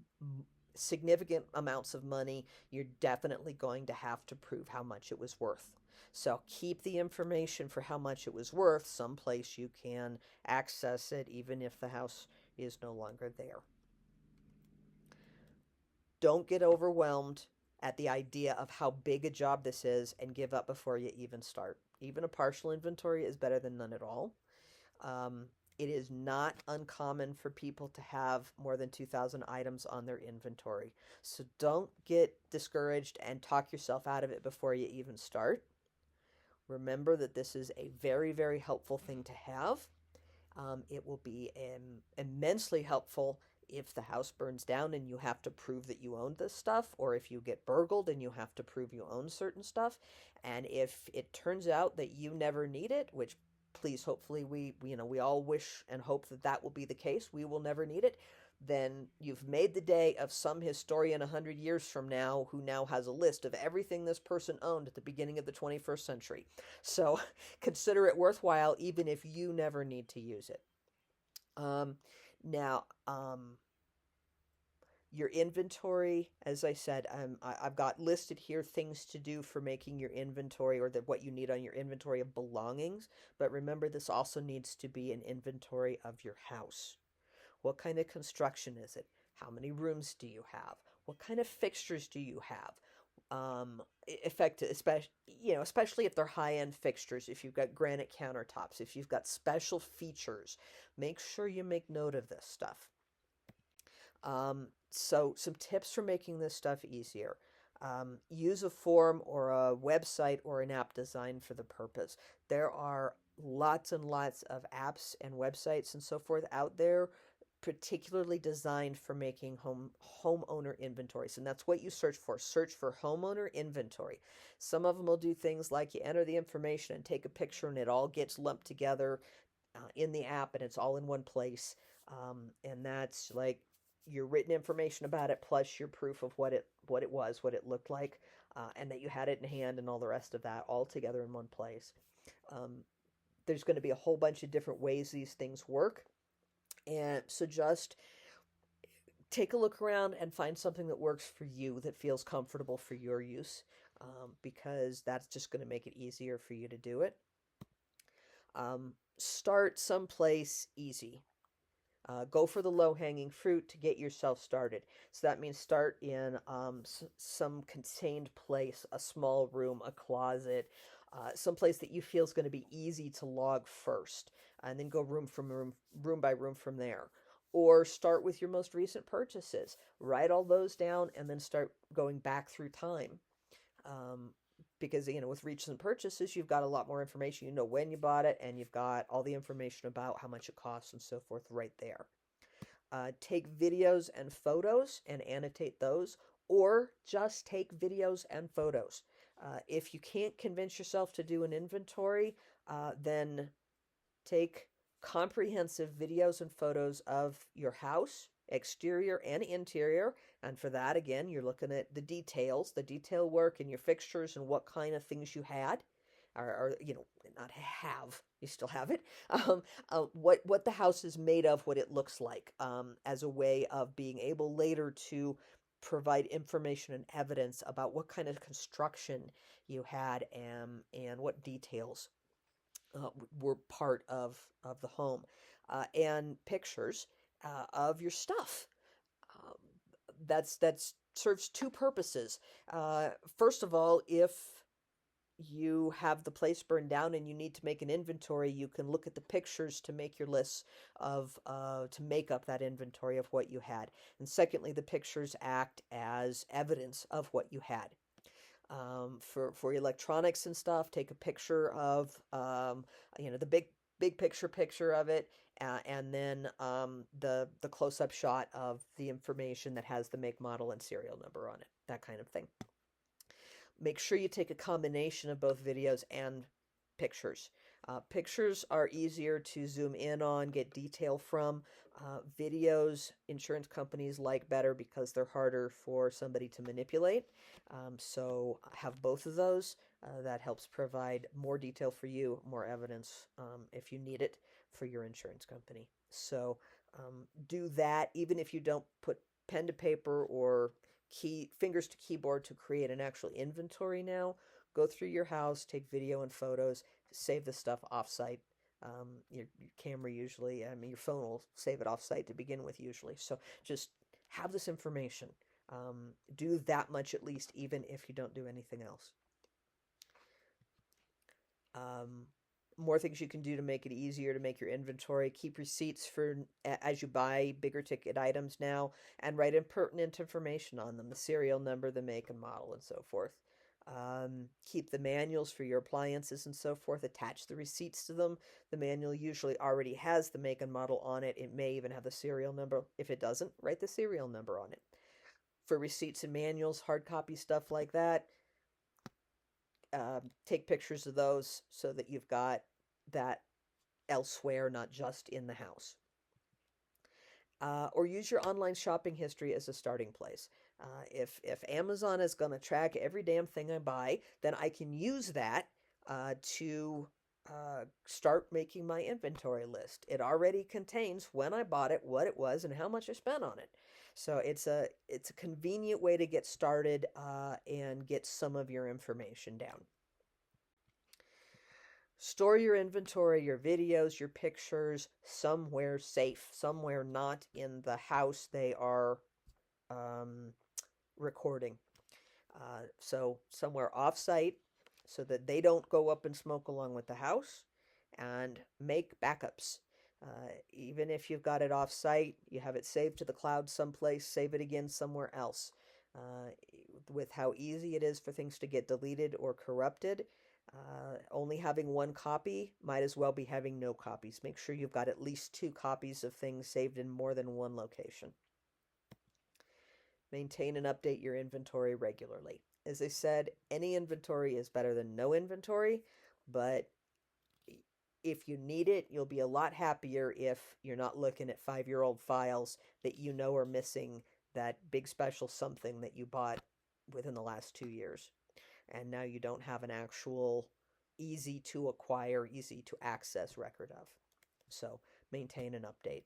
significant amounts of money, you're definitely going to have to prove how much it was worth. So keep the information for how much it was worth someplace you can access it, even if the house is no longer there. Don't get overwhelmed at the idea of how big a job this is and give up before you even start. Even a partial inventory is better than none at all. It is not uncommon for people to have more than 2,000 items on their inventory. So don't get discouraged and talk yourself out of it before you even start. Remember that this is a very, very helpful thing to have. It will be immensely helpful if the house burns down and you have to prove that you owned this stuff, or if you get burgled and you have to prove you own certain stuff. And if it turns out that you never need it, which please, hopefully we all wish and hope that that will be the case, we will never need it, then you've made the day of some historian 100 years from now who now has a list of everything this person owned at the beginning of the 21st century. So consider it worthwhile, even if you never need to use it. Your inventory, as I said, I've got listed here things to do for making your inventory, or what you need on your inventory of belongings. But remember, this also needs to be an inventory of your house. What kind of construction is it? How many rooms do you have? What kind of fixtures do you have? Especially if they're high-end fixtures, if you've got granite countertops, if you've got special features, make sure you make note of this stuff. So some tips for making this stuff easier. Use a form or a website or an app designed for the purpose. There are lots and lots of apps and websites and so forth out there, particularly designed for making homeowner inventories. And that's what you search for. Search for homeowner inventory. Some of them will do things like you enter the information and take a picture, and it all gets lumped together in the app, and it's all in one place. And that's like your written information about it plus your proof of what it was, what it looked like. and that you had it in hand and all the rest of that all together in one place. There's going to be a whole bunch of different ways these things work. And so just take a look around and find something that works for you, that feels comfortable for your use, because that's just going to make it easier for you to do it. Start someplace easy. Go for the low-hanging fruit to get yourself started. So that means start in some contained place, a small room, a closet, some place that you feel is going to be easy to log first, and then go room by room from there. Or start with your most recent purchases. Write all those down and then start going back through time. Because, with recent purchases, you've got a lot more information. You know when you bought it, and you've got all the information about how much it costs and so forth right there. Take videos and photos and annotate those, or just take videos and photos. If you can't convince yourself to do an inventory, then take comprehensive videos and photos of your house, exterior and interior. And for that, again, you're looking at the details, the detail work and your fixtures and what kind of things you had, or not have, you still have it. What the house is made of, what it looks like, as a way of being able later to provide information and evidence about what kind of construction you had, and what details were part of the home, and pictures of your stuff. That's serves two purposes. First of all, if you have the place burned down and you need to make an inventory, you can look at the pictures to make your lists of to make up that inventory of what you had. And secondly, the pictures act as evidence of what you had. For electronics and stuff, take a picture of the big picture of it, and then the close-up shot of the information that has the make, model, and serial number on it, that kind of thing. Make sure you take a combination of both videos and pictures. Pictures are easier to zoom in on, get detail from. Videos, insurance companies like better because they're harder for somebody to manipulate. So have both of those. That helps provide more detail for you, more evidence if you need it for your insurance company. So do that, even if you don't put pen to paper or fingers to keyboard to create an actual inventory now. Go through your house, take video and photos, save the stuff offsite. Your camera usually, your phone will save it offsite to begin with usually. So just have this information. Do that much at least, even if you don't do anything else. More things you can do to make it easier to make your inventory. Keep receipts for as you buy bigger ticket items now, and write pertinent information on them, the serial number, the make and model, and so forth. Keep the manuals for your appliances and so forth. Attach the receipts to them. The manual usually already has the make and model on it. It may even have the serial number. If it doesn't, write the serial number on it. For receipts and manuals, hard copy stuff like that, take pictures of those so that you've got that elsewhere, not just in the house. Or use your online shopping history as a starting place. If Amazon is going to track every damn thing I buy, then I can use that to start making my inventory list. It already contains when I bought it, what it was, and how much I spent on it. So it's a convenient way to get started and get some of your information down. Store your inventory, your videos, your pictures somewhere safe, somewhere not in the house they are recording. So somewhere off-site so that they don't go up in smoke along with the house, and make backups. Even if you've got it off-site, you have it saved to the cloud someplace, save it again somewhere else. With how easy it is for things to get deleted or corrupted, only having one copy might as well be having no copies. Make sure you've got at least 2 copies of things saved in more than one location. Maintain and update your inventory regularly. As I said, any inventory is better than no inventory, but if you need it, you'll be a lot happier if you're not looking at 5-year-old files that are missing that big special something that you bought within the last 2 years. and now you don't have an actual easy to acquire, easy to access record of. So maintain and update.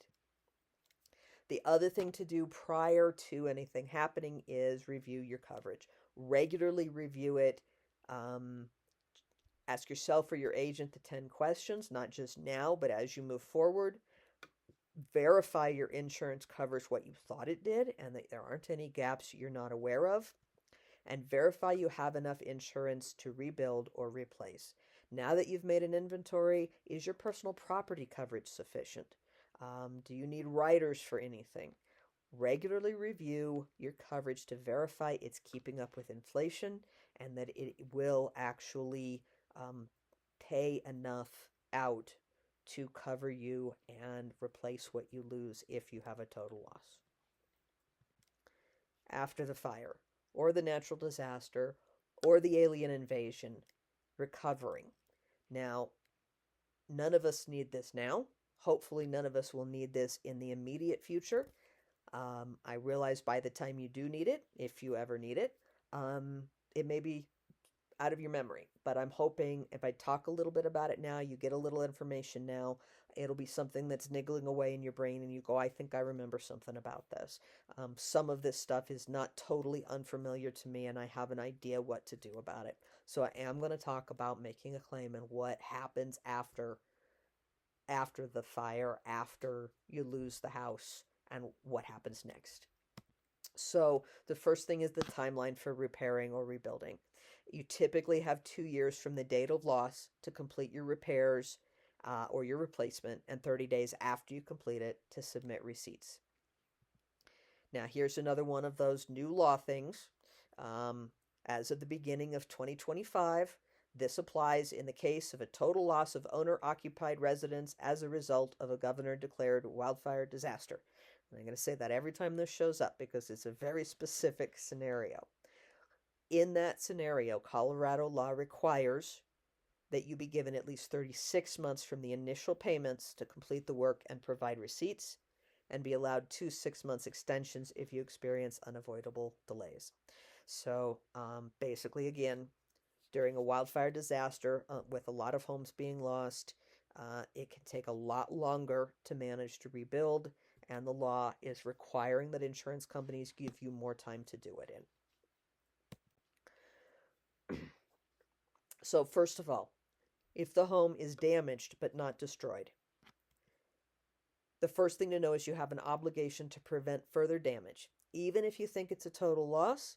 The other thing to do prior to anything happening is review your coverage. Regularly review it. Ask yourself or your agent the 10 questions, not just now, but as you move forward. Verify your insurance covers what you thought it did and that there aren't any gaps you're not aware of. And verify you have enough insurance to rebuild or replace. Now that you've made an inventory, is your personal property coverage sufficient? Do you need riders for anything? Regularly review your coverage to verify it's keeping up with inflation and that it will actually pay enough out to cover you and replace what you lose if you have a total loss. After the fire, or the natural disaster, or the alien invasion, recovering. Now, none of us need this now. Hopefully, none of us will need this in the immediate future. I realize by the time you do need it, if you ever need it, it may be out of your memory. But I'm hoping if I talk a little bit about it now, you get a little information now, it'll be something that's niggling away in your brain and you go, I think I remember something about this. Some of this stuff is not totally unfamiliar to me and I have an idea what to do about it. So I am going to talk about making a claim and what happens after the fire, after you lose the house, and what happens next. So the first thing is the timeline for repairing or rebuilding. You typically have 2 years from the date of loss to complete your repairs or your replacement, and 30 days after you complete it to submit receipts. Now, here's another one of those new law things. As of the beginning of 2025, this applies in the case of a total loss of owner-occupied residence as a result of a governor-declared wildfire disaster. And I'm going to say that every time this shows up because it's a very specific scenario. In that scenario, Colorado law requires that you be given at least 36 months from the initial payments to complete the work and provide receipts, and be allowed 2 6-month extensions if you experience unavoidable delays. So basically, again, during a wildfire disaster with a lot of homes being lost, it can take a lot longer to manage to rebuild, and the law is requiring that insurance companies give you more time to do it in. So first of all, if the home is damaged but not destroyed, the first thing to know is you have an obligation to prevent further damage. Even if you think it's a total loss,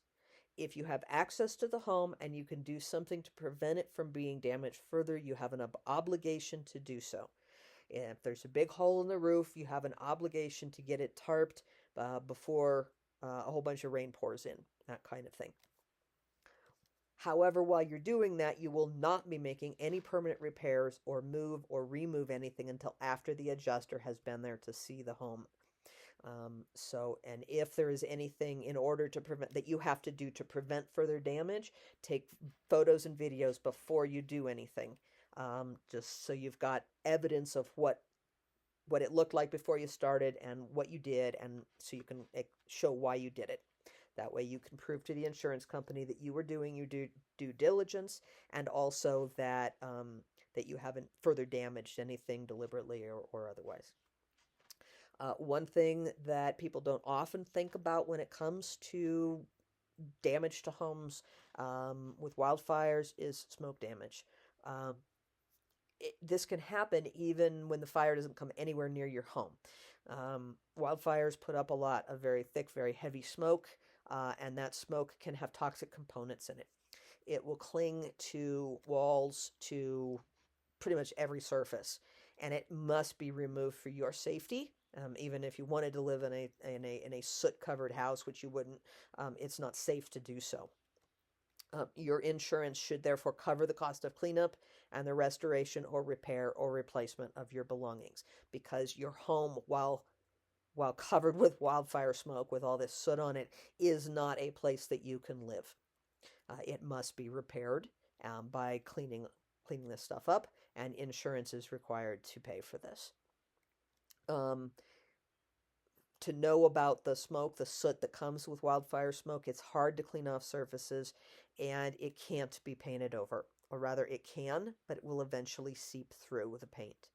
if you have access to the home and you can do something to prevent it from being damaged further, you have an obligation to do so. If there's a big hole in the roof, you have an obligation to get it tarped before a whole bunch of rain pours in, that kind of thing. However, while you're doing that, you will not be making any permanent repairs or move or remove anything until after the adjuster has been there to see the home. And if there is anything in order to prevent that you have to do to prevent further damage, take photos and videos before you do anything, just so you've got evidence of what it looked like before you started and what you did, and so you can show why you did it. That way you can prove to the insurance company that you were doing your due diligence, and also that that you haven't further damaged anything deliberately or otherwise. One thing that people don't often think about when it comes to damage to homes with wildfires is smoke damage. This can happen even when the fire doesn't come anywhere near your home. Wildfires put up a lot of very thick, very heavy smoke, and that smoke can have toxic components in it. It will cling to walls, to pretty much every surface, and it must be removed for your safety. Even if you wanted to live in a soot-covered house, which you wouldn't, it's not safe to do so. Your insurance should therefore cover the cost of cleanup and the restoration or repair or replacement of your belongings, because your home, while covered with wildfire smoke with all this soot on it, is not a place that you can live. It must be repaired by cleaning this stuff up, and insurance is required to pay for this. to know about the smoke, the soot that comes with wildfire smoke. It's hard to clean off surfaces, and it can't be painted over. Or rather, it can, but it will eventually seep through with the paint.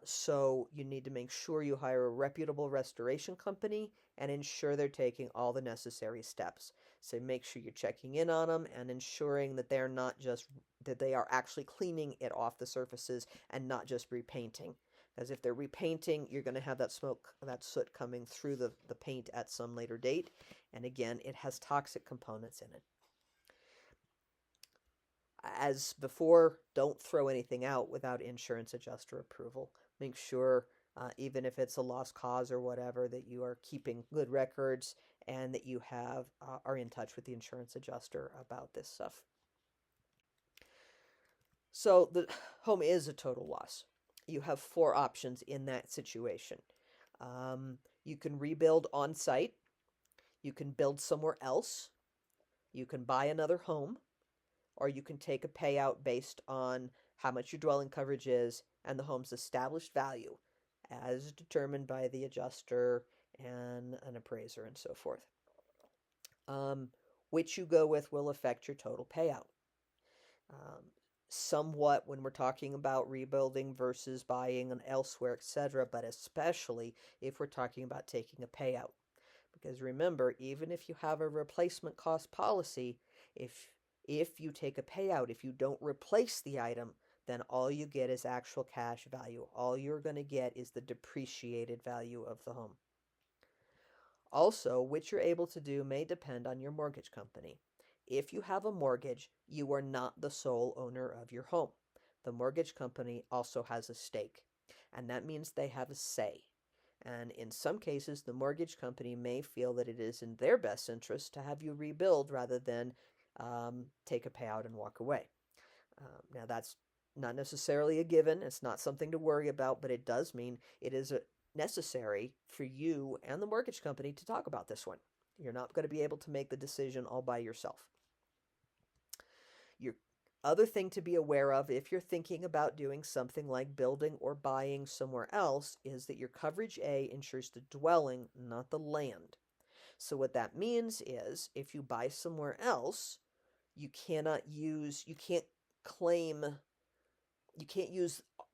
So you need to make sure you hire a reputable restoration company and ensure they're taking all the necessary steps. So make sure you're checking in on them and ensuring that they're not just that they are actually cleaning it off the surfaces and not just repainting. Because if they're repainting, you're going to have that smoke, that soot coming through the paint at some later date. And again, it has toxic components in it. As before, don't throw anything out without insurance adjuster approval. Make sure, even if it's a lost cause or whatever, that you are keeping good records and that you are in touch with the insurance adjuster about this stuff. So the home is a total loss. You have 4 options in that situation. You can rebuild on site. You can build somewhere else. You can buy another home. Or you can take a payout based on how much your dwelling coverage is and the home's established value as determined by the adjuster and an appraiser and so forth. Which you go with will affect your total payout. Somewhat when we're talking about rebuilding versus buying elsewhere, etc., but especially if we're talking about taking a payout. Because remember, even if you have a replacement cost policy, if you take a payout, if you don't replace the item, then all you get is actual cash value. All you're going to get is the depreciated value of the home. Also, which you're able to do may depend on your mortgage company. If you have a mortgage, you are not the sole owner of your home. The mortgage company also has a stake, and that means they have a say. And in some cases, the mortgage company may feel that it is in their best interest to have you rebuild rather than take a payout and walk away. Now, that's not necessarily a given. It's not something to worry about, but it does mean it is necessary for you and the mortgage company to talk about this one. You're not going to be able to make the decision all by yourself. Your other thing to be aware of if you're thinking about doing something like building or buying somewhere else is that your coverage A insures the dwelling, not the land. So what that means is if you buy somewhere else, you can't use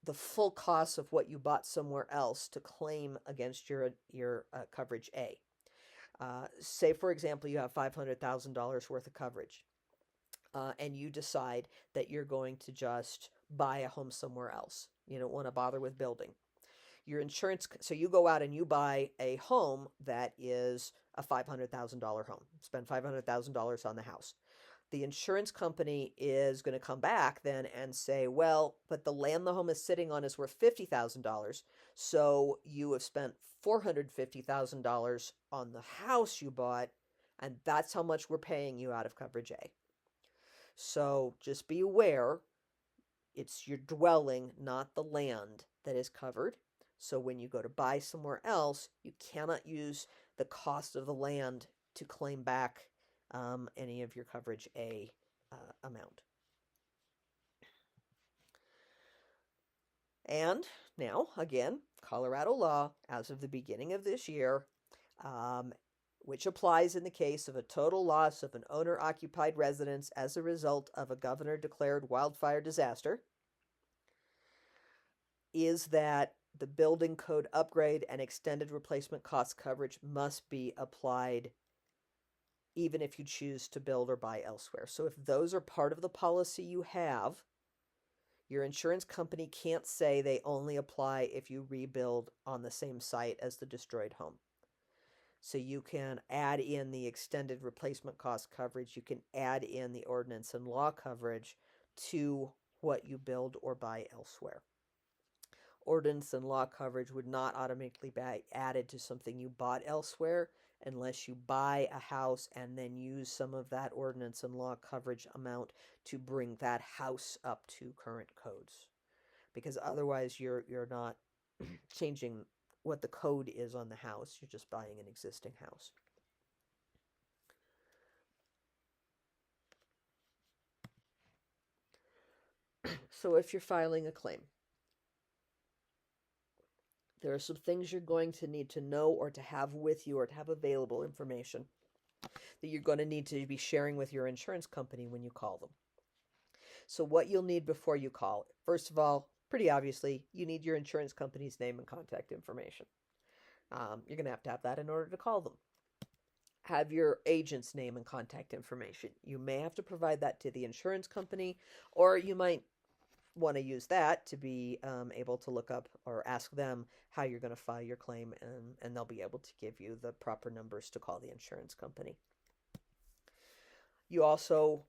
the full cost of what you bought somewhere else to claim against your coverage A. Say, for example, you have $500,000 worth of coverage, and you decide that you're going to just buy a home somewhere else. You don't want to bother with building. Your insurance, so you go out and you buy a home that is a $500,000 home. Spend $500,000 on the house. The insurance company is going to come back then and say, well, but the land the home is sitting on is worth $50,000. So you have spent $450,000 on the house you bought, and that's how much we're paying you out of coverage A. So just be aware, it's your dwelling, not the land, that is covered. So when you go to buy somewhere else, you cannot use the cost of the land to claim back any of your coverage A amount. And now, again, Colorado law, as of the beginning of this year, which applies in the case of a total loss of an owner-occupied residence as a result of a governor-declared wildfire disaster, is that the building code upgrade and extended replacement cost coverage must be applied even if you choose to build or buy elsewhere. So if those are part of the policy you have, your insurance company can't say they only apply if you rebuild on the same site as the destroyed home. So you can add in the extended replacement cost coverage, you can add in the ordinance and law coverage to what you build or buy elsewhere. Ordinance and law coverage would not automatically be added to something you bought elsewhere unless you buy a house and then use some of that ordinance and law coverage amount to bring that house up to current codes. Because otherwise you're not changing what the code is on the house, you're just buying an existing house. So if you're filing a claim, There are some things you're going to need to know or to have with you or to have available information that you're going to need to be sharing with your insurance company when you call them. So what you'll need before you call, first of all, pretty obviously, you need your insurance company's name and contact information. You're going to have that in order to call them. Have your agent's name and contact information. You may have to provide that to the insurance company, or you might want to use that to be able to look up or ask them how you're going to file your claim, and they'll be able to give you the proper numbers to call the insurance company. You also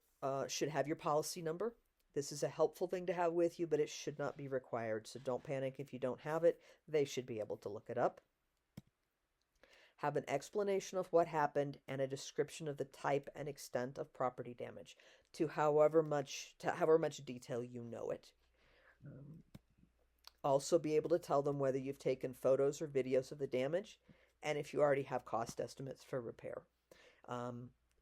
should have your policy number. This is a helpful thing to have with you, but it should not be required, so don't panic if you don't have it. They should be able to look it up. Have an explanation of what happened and a description of the type and extent of property damage to however much detail you know it. Also be able to tell them whether you've taken photos or videos of the damage and if you already have cost estimates for repair.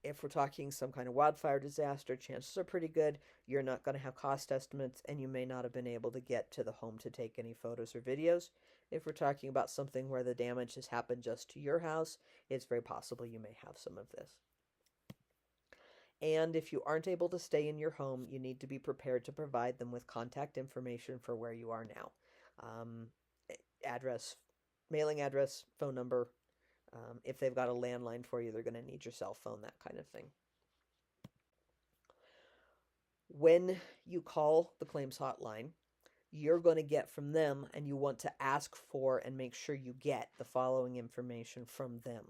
If we're talking some kind of wildfire disaster, chances are pretty good you're not going to have cost estimates and you may not have been able to get to the home to take any photos or videos. If we're talking about something where the damage has happened just to your house, it's very possible you may have some of this. And if you aren't able to stay in your home, you need to be prepared to provide them with contact information for where you are now. Address, mailing address, phone number. If they've got a landline for you, they're going to need your cell phone, that kind of thing. When you call the claims hotline, you're going to get from them, and you want to ask for and make sure you get the following information from them.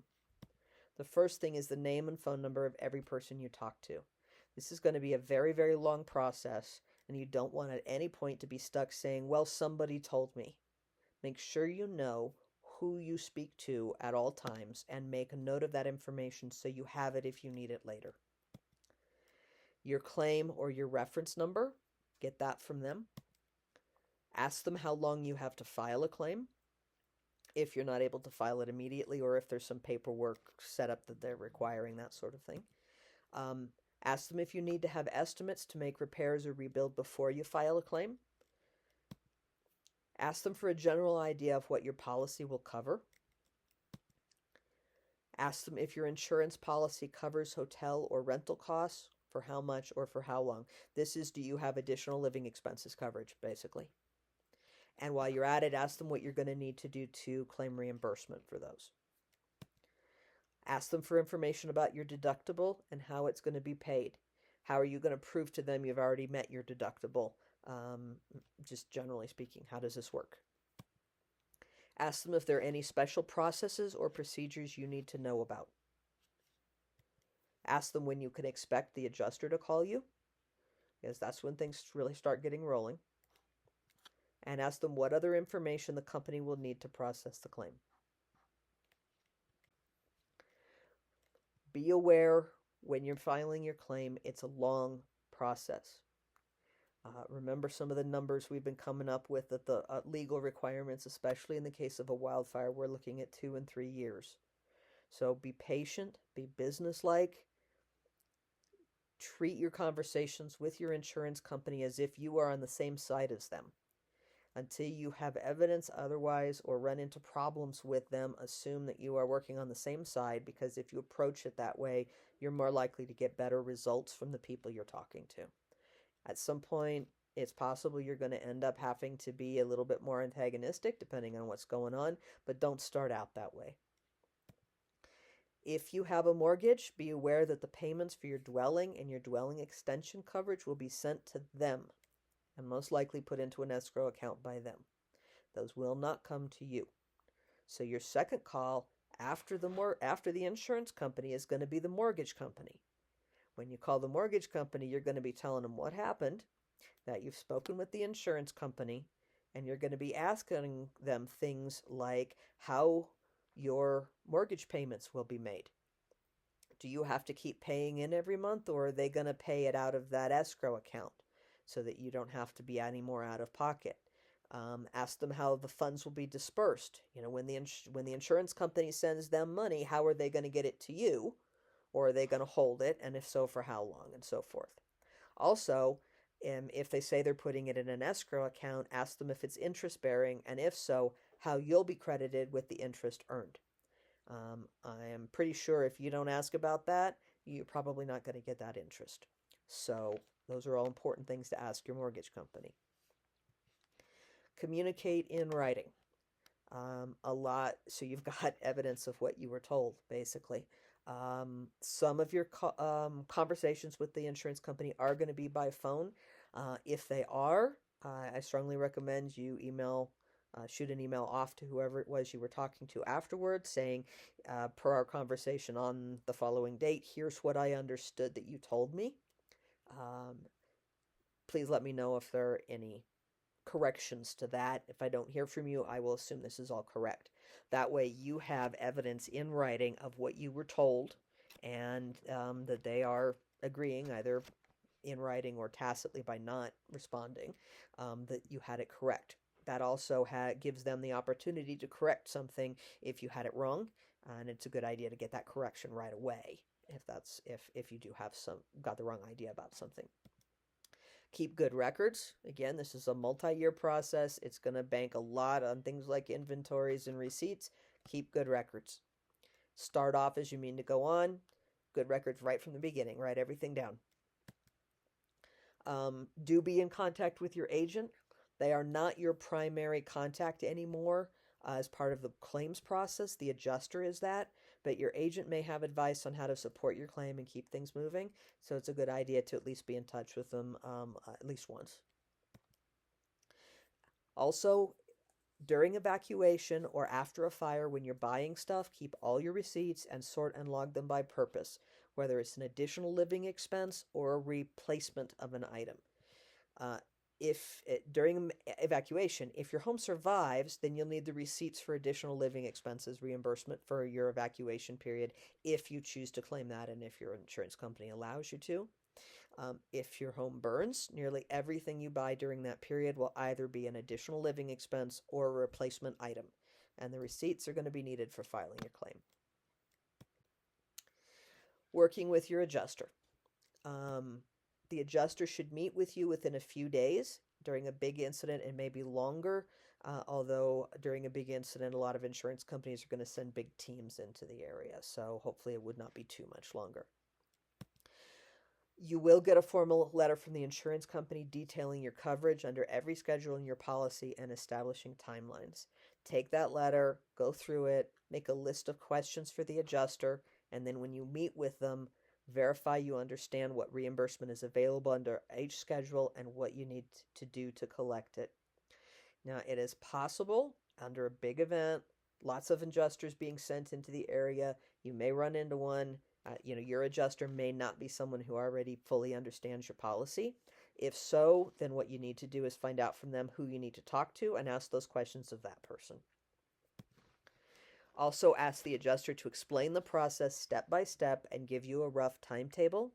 The first thing is the name and phone number of every person you talk to. This is going to be a very, very long process, and you don't want at any point to be stuck saying, well, somebody told me. Make sure you know who you speak to at all times and make a note of that information so you have it if you need it later. Your claim or your reference number, get that from them. Ask them how long you have to file a claim, if you're not able to file it immediately or if there's some paperwork set up that they're requiring, that sort of thing. Ask them if you need to have estimates to make repairs or rebuild before you file a claim. Ask them for a general idea of what your policy will cover. Ask them if your insurance policy covers hotel or rental costs, for how much or for how long. This is, do you have additional living expenses coverage, basically. And while you're at it, ask them what you're going to need to do to claim reimbursement for those. Ask them for information about your deductible and how it's going to be paid. How are you going to prove to them you've already met your deductible? Just generally speaking, how does this work? Ask them if there are any special processes or procedures you need to know about. Ask them when you can expect the adjuster to call you, because that's when things really start getting rolling. And ask them what other information the company will need to process the claim. Be aware when you're filing your claim, it's a long process. Remember some of the numbers we've been coming up with, that the legal requirements, especially in the case of a wildfire, we're looking at 2 and 3 years. So be patient, be businesslike. Treat your conversations with your insurance company as if you are on the same side as them. Until you have evidence otherwise or run into problems with them, assume that you are working on the same side, because if you approach it that way, you're more likely to get better results from the people you're talking to. At some point, it's possible you're going to end up having to be a little bit more antagonistic depending on what's going on, but don't start out that way. If you have a mortgage, be aware that the payments for your dwelling and your dwelling extension coverage will be sent to them and most likely put into an escrow account by them. Those will not come to you. So your second call after the insurance company is going to be the mortgage company. When you call the mortgage company, you're going to be telling them what happened, that you've spoken with the insurance company, and you're going to be asking them things like how your mortgage payments will be made. Do you have to keep paying in every month, or are they going to pay it out of that escrow account so that you don't have to be any more out of pocket? Ask them how the funds will be dispersed. You know, when the insurance company sends them money, how are they going to get it to you? Or are they going to hold it? And if so, for how long? And so forth. Also, if they say they're putting it in an escrow account, ask them if it's interest bearing. And if so, how you'll be credited with the interest earned. I am pretty sure if you don't ask about that, you're probably not going to get that interest. So those are all important things to ask your mortgage company. Communicate in writing. A lot, so you've got evidence of what you were told, basically. Some of your conversations with the insurance company are going to be by phone. If they are, I strongly recommend you shoot an email off to whoever it was you were talking to afterwards, saying, per our conversation on the following date, here's what I understood that you told me. Please let me know if there are any corrections to that. If I don't hear from you, I will assume this is all correct. That way you have evidence in writing of what you were told, and that they are agreeing either in writing or tacitly by not responding, that you had it correct. That also gives them the opportunity to correct something if you had it wrong, and it's a good idea to get that correction right away if you do have got the wrong idea about something. Keep good records. Again, this is a multi-year process. It's going to bank a lot on things like inventories and receipts. Keep good records. Start off as you mean to go on. Good records right from the beginning. Write everything down. Do be in contact with your agent. They are not your primary contact anymore as part of the claims process. The adjuster is that, but your agent may have advice on how to support your claim and keep things moving. So it's a good idea to at least be in touch with them at least once. Also, during evacuation or after a fire, when you're buying stuff, keep all your receipts and sort and log them by purpose, whether it's an additional living expense or a replacement of an item. During evacuation, if your home survives, then you'll need the receipts for additional living expenses reimbursement for your evacuation period if you choose to claim that and if your insurance company allows you to. If your home burns, nearly everything you buy during that period will either be an additional living expense or a replacement item, and the receipts are going to be needed for filing your claim. Working with your adjuster. The adjuster should meet with you within a few days. During a big incident, it may be longer, although during a big incident, a lot of insurance companies are going to send big teams into the area, so hopefully it would not be too much longer. You will get a formal letter from the insurance company detailing your coverage under every schedule in your policy and establishing timelines. Take that letter, go through it, make a list of questions for the adjuster, and then when you meet with them, verify you understand what reimbursement is available under each schedule and what you need to do to collect it. Now, it is possible under a big event, lots of adjusters being sent into the area, you may run into one. Your adjuster may not be someone who already fully understands your policy. If so, then what you need to do is find out from them who you need to talk to and ask those questions of that person. Also, ask the adjuster to explain the process step by step and give you a rough timetable,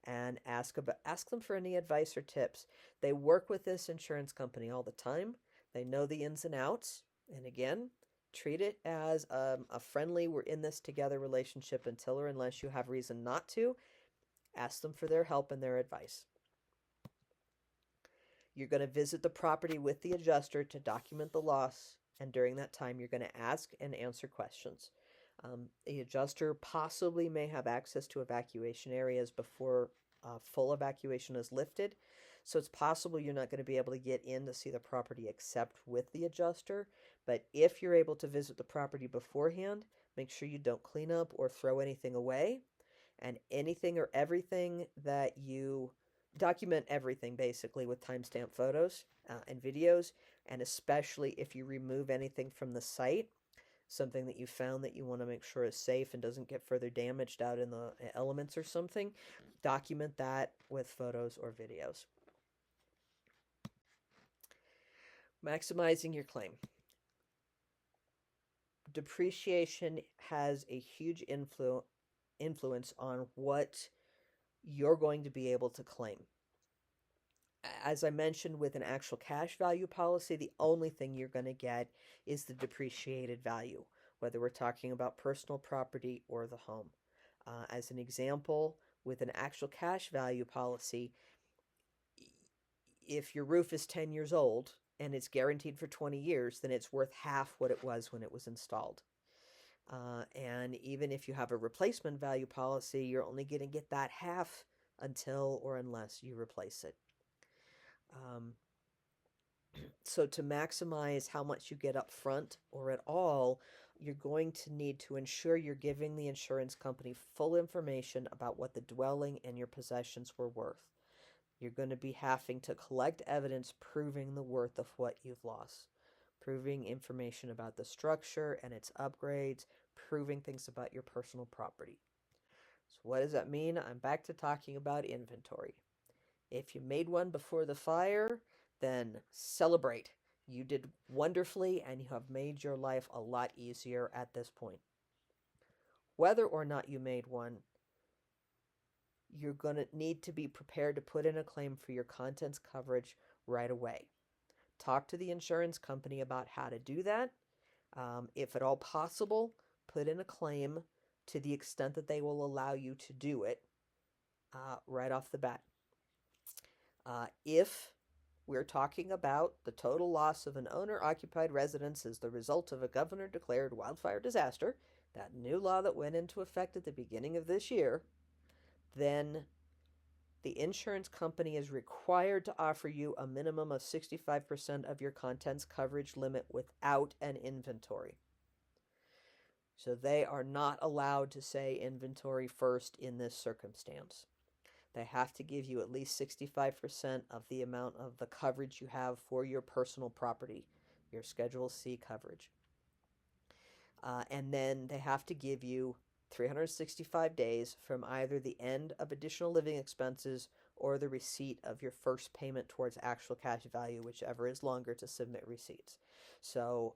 and ask them for any advice or tips. They work with this insurance company all the time. They know the ins and outs. And again, treat it as a friendly, we're in this together relationship until or unless you have reason not to. Ask them for their help and their advice. You're going to visit the property with the adjuster to document the loss, and during that time, you're going to ask and answer questions. The adjuster possibly may have access to evacuation areas before full evacuation is lifted, so it's possible you're not going to be able to get in to see the property except with the adjuster. But if you're able to visit the property beforehand, make sure you don't clean up or throw anything away, and anything or everything that you document everything basically with timestamp photos and videos, and especially if you remove anything from the site, something that you found that you want to make sure is safe and doesn't get further damaged out in the elements or something, document that with photos or videos. Maximizing your claim. Depreciation has a huge influence on what you're going to be able to claim. As I mentioned, with an actual cash value policy, the only thing you're going to get is the depreciated value, whether we're talking about personal property or the home. As an example, with an actual cash value policy, if your roof is 10 years old and it's guaranteed for 20 years, then it's worth half what it was when it was installed. And even if you have a replacement value policy, you're only going to get that half until or unless you replace it. So to maximize how much you get up front or at all, you're going to need to ensure you're giving the insurance company full information about what the dwelling and your possessions were worth. You're going to be having to collect evidence proving the worth of what you've lost, proving information about the structure and its upgrades, proving things about your personal property. So what does that mean? I'm back to talking about inventory. If you made one before the fire, then celebrate. You did wonderfully and you have made your life a lot easier at this point. Whether or not you made one, you're going to need to be prepared to put in a claim for your contents coverage right away. Talk to the insurance company about how to do that. If at all possible, put in a claim to the extent that they will allow you to do it right off the bat. If we're talking about the total loss of an owner-occupied residence as the result of a governor-declared wildfire disaster, that new law that went into effect at the beginning of this year, then the insurance company is required to offer you a minimum of 65% of your contents coverage limit without an inventory. So they are not allowed to say inventory first in this circumstance. They have to give you at least 65% of the amount of the coverage you have for your personal property, your Schedule C coverage. And then they have to give you 365 days from either the end of additional living expenses or the receipt of your first payment towards actual cash value, whichever is longer, to submit receipts. So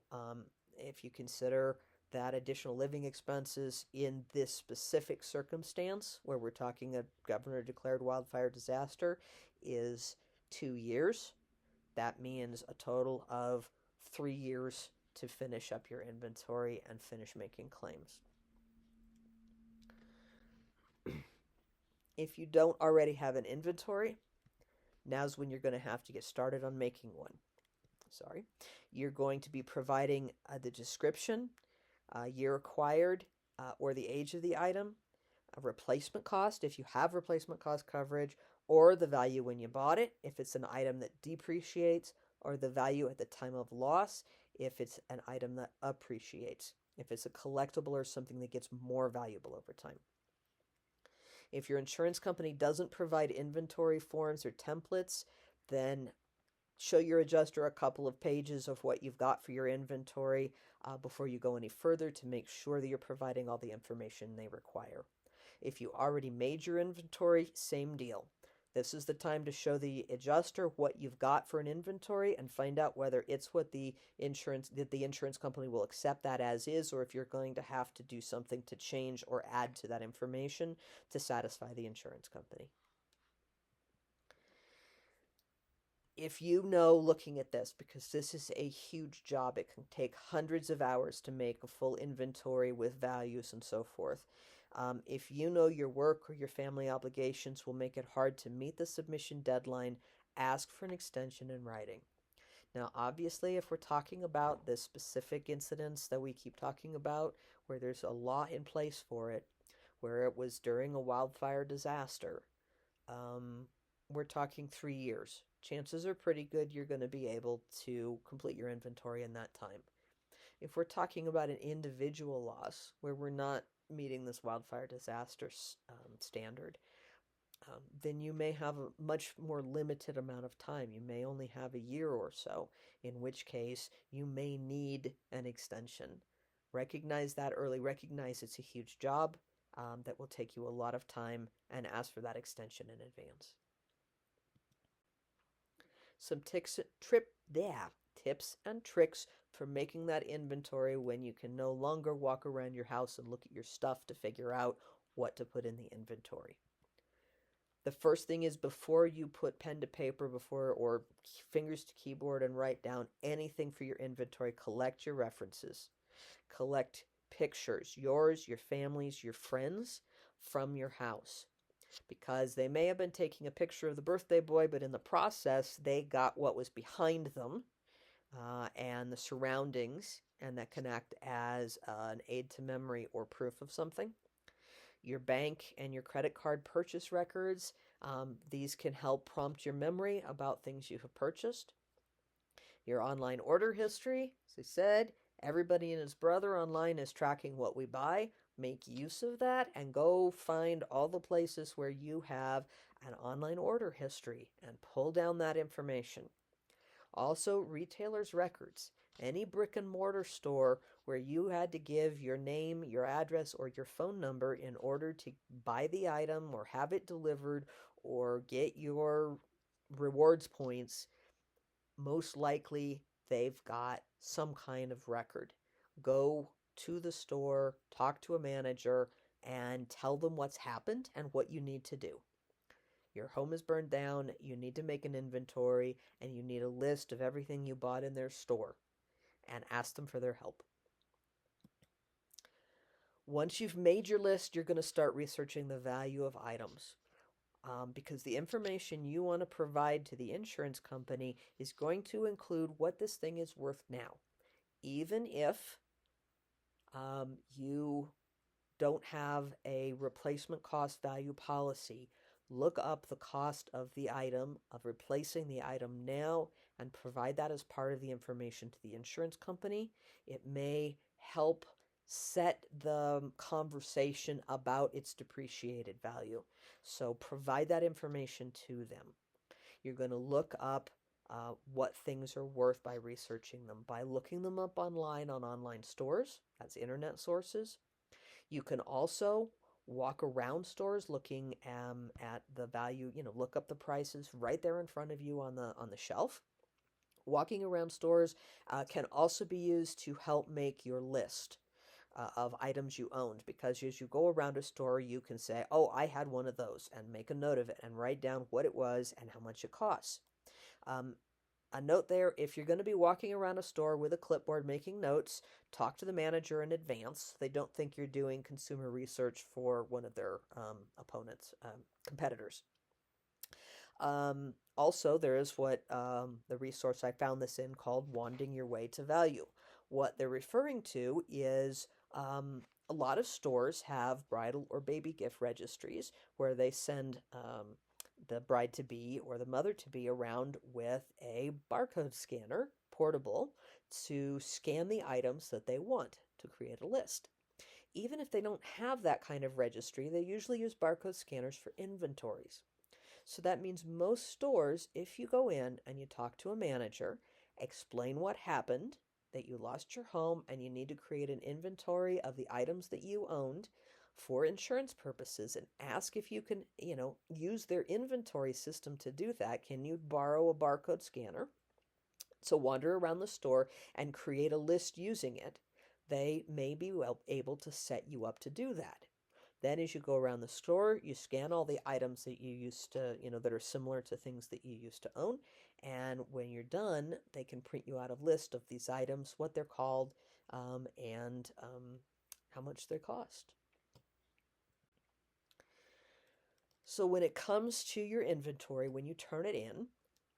if you consider that additional living expenses in this specific circumstance, where we're talking a governor-declared wildfire disaster, is 2 years, that means a total of 3 years to finish up your inventory and finish making claims. If you don't already have an inventory, now's when you're going to have to get started on making one. You're going to be providing the description, year acquired, or the age of the item, a replacement cost if you have replacement cost coverage, or the value when you bought it if it's an item that depreciates, or the value at the time of loss if it's an item that appreciates, if it's a collectible or something that gets more valuable over time. If your insurance company doesn't provide inventory forms or templates, then show your adjuster a couple of pages of what you've got for your inventory before you go any further to make sure that you're providing all the information they require. If you already made your inventory, same deal. This is the time to show the adjuster what you've got for an inventory and find out whether it's what the insurance company will accept that as is, or if you're going to have to do something to change or add to that information to satisfy the insurance company. If you know, looking at this, because this is a huge job, it can take hundreds of hours to make a full inventory with values and so forth. If you know your work or your family obligations will make it hard to meet the submission deadline, ask for an extension in writing. Now, obviously, if we're talking about this specific incidents that we keep talking about, where there's a law in place for it, where it was during a wildfire disaster, we're talking 3 years. Chances are pretty good you're going to be able to complete your inventory in that time. If we're talking about an individual loss, where we're not meeting this wildfire disaster standard, then you may have a much more limited amount of time. You may only have a year or so, in which case you may need an extension. Recognize that early. Recognize it's a huge job that will take you a lot of time, and ask for that extension in advance. Some tips and tricks for making that inventory when you can no longer walk around your house and look at your stuff to figure out what to put in the inventory. The first thing is, before you put pen to paper or fingers to keyboard and write down anything for your inventory, collect your references. Collect pictures, yours, your family's, your friends, from your house. Because they may have been taking a picture of the birthday boy, but in the process, they got what was behind them and the surroundings, and that can act as an aid to memory or proof of something. Your bank and your credit card purchase records, these can help prompt your memory about things you have purchased. Your online order history, as I said, everybody and his brother online is tracking what we buy. Make use of that and go find all the places where you have an online order history and pull down that information. Also, retailers' records. Any brick and mortar store where you had to give your name, your address, or your phone number in order to buy the item or have it delivered or get your rewards points, most likely they've got some kind of record. Go to the store, talk to a manager, and tell them what's happened and what you need to do. Your home is burned down, you need to make an inventory, and you need a list of everything you bought in their store, and ask them for their help. Once you've made your list, you're going to start researching the value of items. Because the information you want to provide to the insurance company is going to include what this thing is worth now. Even if you don't have a replacement cost value policy, look up the cost of the item, of replacing the item now, and provide that as part of the information to the insurance company. It may help set the conversation about its depreciated value. So provide that information to them. You're going to look up what things are worth by researching them, by looking them up online on online stores. That's internet sources. You can also walk around stores looking at the value, look up the prices right there in front of you on the shelf. Walking around stores can also be used to help make your list of items you owned, because as you go around a store, you can say, oh, I had one of those, and make a note of it and write down what it was and how much it costs. A note there, if you're going to be walking around a store with a clipboard making notes, talk to the manager in advance. They don't think you're doing consumer research for one of their competitors. Also, there is what the resource I found this in called Wanding Your Way to Value. What they're referring to is a lot of stores have bridal or baby gift registries where they send the bride-to-be or the mother-to-be around with a barcode scanner, portable, to scan the items that they want to create a list. Even if they don't have that kind of registry, they usually use barcode scanners for inventories. So that means most stores, if you go in and you talk to a manager, explain what happened, that you lost your home and you need to create an inventory of the items that you owned for insurance purposes, and ask if you can, use their inventory system to do that. Can you borrow a barcode scanner? So wander around the store and create a list using it. They may be able to set you up to do that. Then as you go around the store, you scan all the items that you used to, that are similar to things that you used to own. And when you're done, they can print you out a list of these items, what they're called, and how much they cost. So when it comes to your inventory, when you turn it in,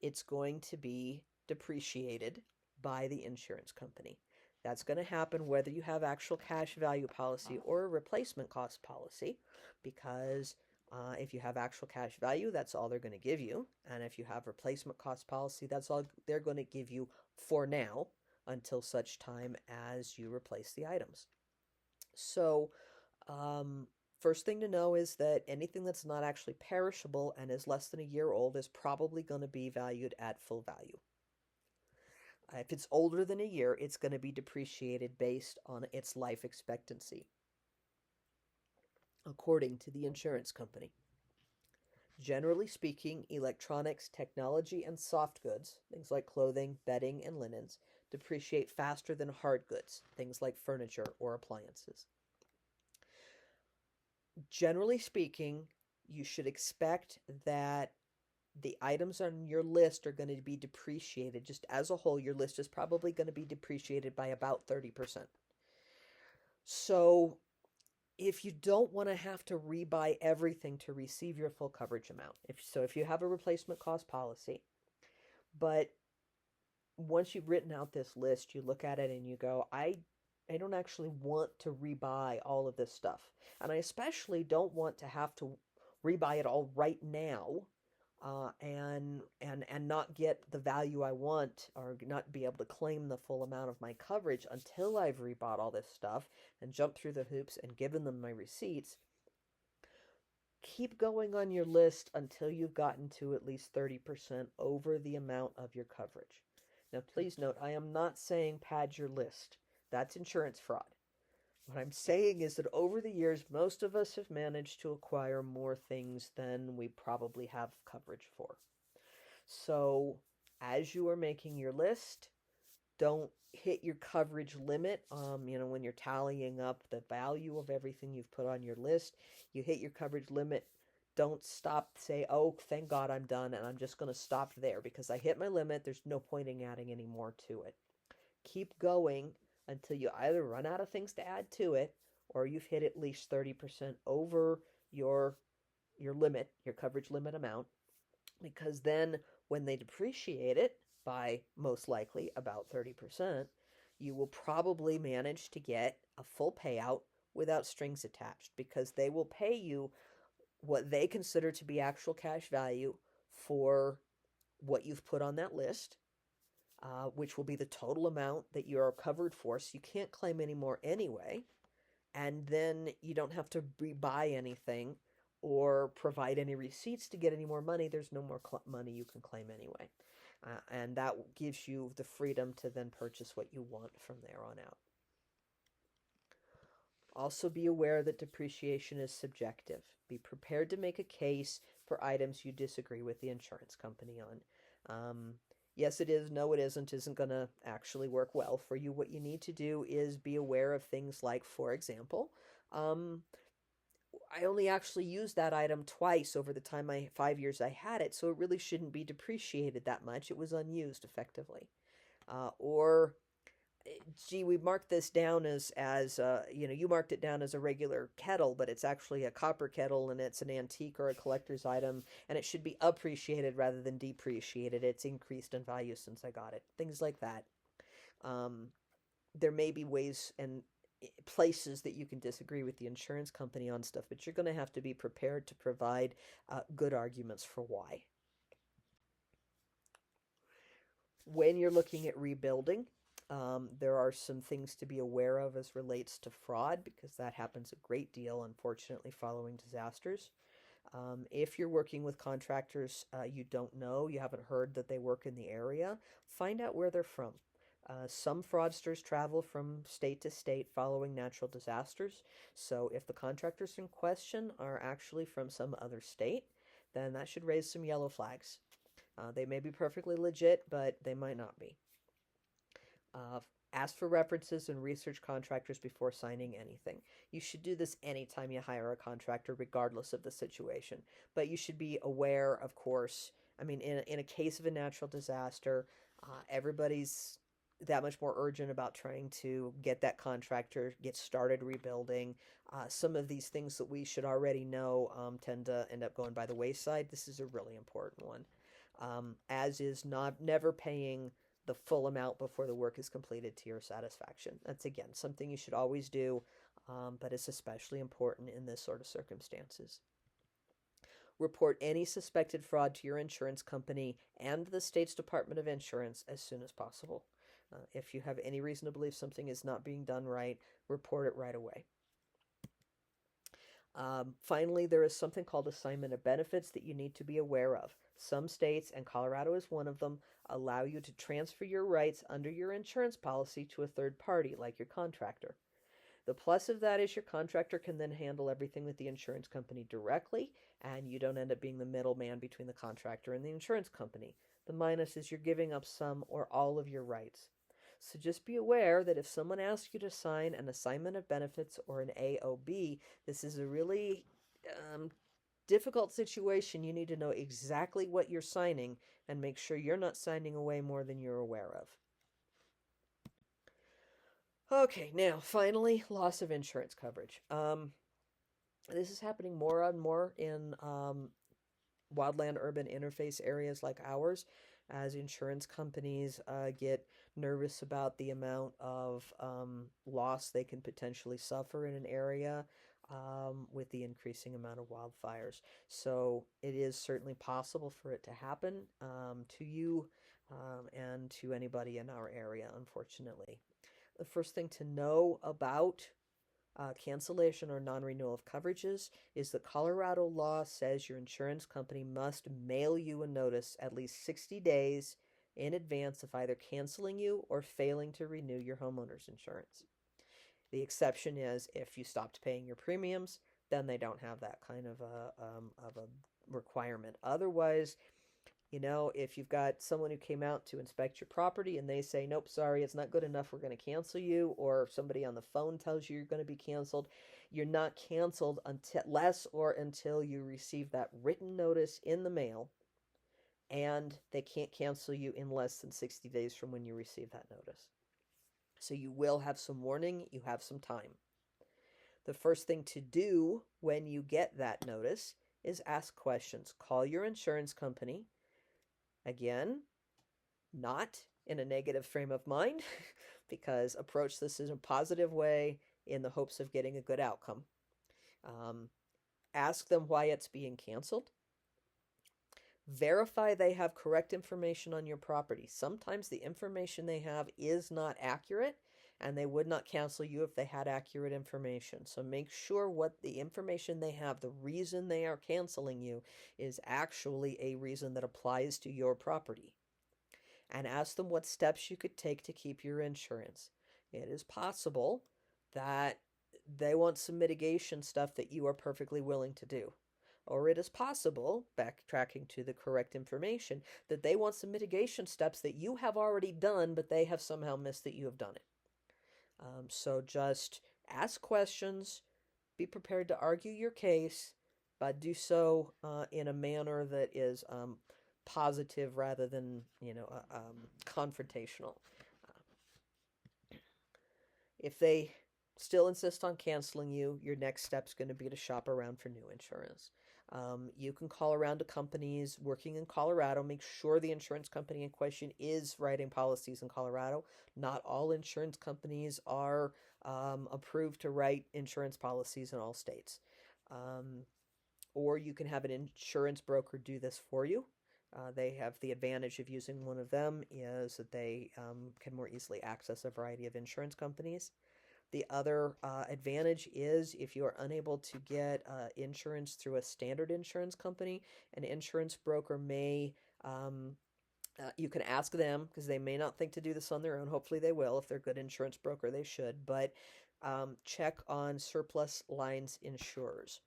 it's going to be depreciated by the insurance company. That's going to happen whether you have actual cash value policy or a replacement cost policy, because if you have actual cash value, that's all they're going to give you. And if you have replacement cost policy, that's all they're going to give you for now until such time as you replace the items. So first thing to know is that anything that's not actually perishable and is less than a year old is probably going to be valued at full value. If it's older than a year, it's going to be depreciated based on its life expectancy, according to the insurance company. Generally speaking, electronics, technology, and soft goods, things like clothing, bedding, and linens, depreciate faster than hard goods, things like furniture or appliances. Generally speaking, you should expect that the items on your list are going to be depreciated. Just as a whole, your list is probably going to be depreciated by about 30%. So if you don't want to have to rebuy everything to receive your full coverage amount, if you have a replacement cost policy, but once you've written out this list, you look at it and you go, I don't actually want to rebuy all of this stuff. And I especially don't want to have to rebuy it all right now, and not get the value I want, or not be able to claim the full amount of my coverage until I've rebought all this stuff and jumped through the hoops and given them my receipts. Keep going on your list until you've gotten to at least 30% over the amount of your coverage. Now, please note, I am not saying pad your list. That's insurance fraud. What I'm saying is that over the years, most of us have managed to acquire more things than we probably have coverage for. So, as you are making your list, don't hit your coverage limit. When you're tallying up the value of everything you've put on your list, you hit your coverage limit. Don't stop, say, oh, thank God I'm done, and I'm just going to stop there because I hit my limit. There's no point in adding any more to it. Keep going until you either run out of things to add to it, or you've hit at least 30% over your limit, your coverage limit amount, because then when they depreciate it by most likely about 30%, you will probably manage to get a full payout without strings attached, because they will pay you what they consider to be actual cash value for what you've put on that list, which will be the total amount that you are covered for. So you can't claim any more anyway. And then you don't have to rebuy anything or provide any receipts to get any more money. There's no more money you can claim anyway. And that gives you the freedom to then purchase what you want from there on out. Also be aware that depreciation is subjective. Be prepared to make a case for items you disagree with the insurance company on. Yes, it is. No, it isn't going to actually work well for you. What you need to do is be aware of things like, for example, I only actually used that item twice over the 5 years I had it, so it really shouldn't be depreciated that much. It was unused effectively. Or gee, we marked this down as you marked it down as a regular kettle, but it's actually a copper kettle and it's an antique or a collector's item, and it should be appreciated rather than depreciated. It's increased in value since I got it. Things like that. There may be ways and places that you can disagree with the insurance company on stuff, but you're going to have to be prepared to provide good arguments for why. When you're looking at rebuilding, there are some things to be aware of as relates to fraud, because that happens a great deal, unfortunately, following disasters. If you're working with contractors you don't know, you haven't heard that they work in the area, find out where they're from. Some fraudsters travel from state to state following natural disasters. So if the contractors in question are actually from some other state, then that should raise some yellow flags. They may be perfectly legit, but they might not be. Ask for references and research contractors before signing anything. You should do this anytime you hire a contractor, regardless of the situation. But you should be aware, of course, in a case of a natural disaster, everybody's that much more urgent about trying to get that contractor, get started rebuilding. Some of these things that we should already know tend to end up going by the wayside. This is a really important one. As is never paying the full amount before the work is completed to your satisfaction. That's, again, something you should always do, but it's especially important in this sort of circumstances. Report any suspected fraud to your insurance company and the state's Department of Insurance as soon as possible. If you have any reason to believe something is not being done right, report it right away. Finally, there is something called assignment of benefits that you need to be aware of. Some states, and Colorado is one of them, allow you to transfer your rights under your insurance policy to a third party, like your contractor. The plus of that is your contractor can then handle everything with the insurance company directly, and you don't end up being the middleman between the contractor and the insurance company. The minus is you're giving up some or all of your rights. So just be aware that if someone asks you to sign an assignment of benefits or an AOB, this is a really difficult situation. You need to know exactly what you're signing and make sure you're not signing away more than you're aware of. Okay, now finally, loss of insurance coverage. This is happening more and more in wildland urban interface areas like ours. as insurance companies get nervous about the amount of loss they can potentially suffer in an area with the increasing amount of wildfires. So it is certainly possible for it to happen to you and to anybody in our area, unfortunately. The first thing to know about cancellation or non-renewal of coverages is the Colorado law says your insurance company must mail you a notice at least 60 days in advance of either canceling you or failing to renew your homeowner's insurance. The exception is if you stopped paying your premiums, then they don't have that kind of a requirement. Otherwise, if you've got someone who came out to inspect your property and they say, nope, sorry, it's not good enough, we're going to cancel you, or somebody on the phone tells you you're going to be canceled, you're not canceled until you receive that written notice in the mail, and they can't cancel you in less than 60 days from when you receive that notice. So you will have some warning, you have some time. The first thing to do when you get that notice is ask questions. Call your insurance company. Again, not in a negative frame of mind, because approach this in a positive way in the hopes of getting a good outcome. Ask them why it's being canceled. Verify they have correct information on your property. Sometimes the information they have is not accurate, and they would not cancel you if they had accurate information. So make sure what the information they have, the reason they are canceling you, is actually a reason that applies to your property. And ask them what steps you could take to keep your insurance. It is possible that they want some mitigation stuff that you are perfectly willing to do. Or it is possible, backtracking to the correct information, that they want some mitigation steps that you have already done, but they have somehow missed that you have done it. So just ask questions, be prepared to argue your case, but do so in a manner that is positive rather than, confrontational. If they still insist on canceling you, your next step is going to be to shop around for new insurance. You can call around to companies working in Colorado. Make sure the insurance company in question is writing policies in Colorado. Not all insurance companies are approved to write insurance policies in all states. Or you can have an insurance broker do this for you. They have the advantage of using one of them is that they can more easily access a variety of insurance companies. The other advantage is if you are unable to get insurance through a standard insurance company, an insurance broker may, you can ask them because they may not think to do this on their own. Hopefully they will. If they're a good insurance broker, they should. But check on surplus lines insurers.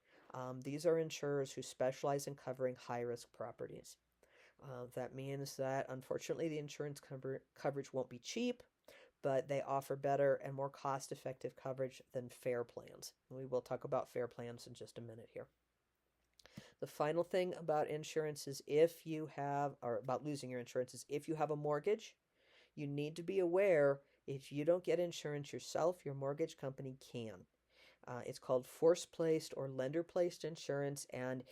These are insurers who specialize in covering high-risk properties. That means that, unfortunately, the insurance coverage won't be cheap, but they offer better and more cost-effective coverage than FAIR plans. We will talk about FAIR plans in just a minute here. The final thing about insurance is about losing your insurance is if you have a mortgage, you need to be aware if you don't get insurance yourself, your mortgage company can. It's called force-placed or lender-placed insurance, and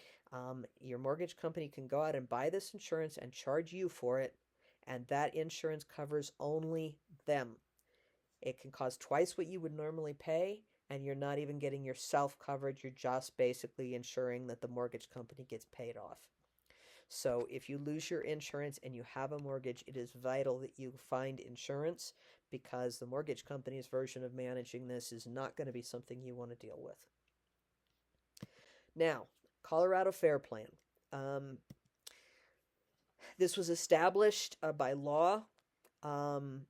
your mortgage company can go out and buy this insurance and charge you for it, and that insurance covers only them. It can cost twice what you would normally pay, and you're not even getting yourself covered. You're just basically ensuring that the mortgage company gets paid off. So if you lose your insurance and you have a mortgage, it is vital that you find insurance because the mortgage company's version of managing this is not going to be something you want to deal with. Now, Colorado FAIR Plan. This was established by law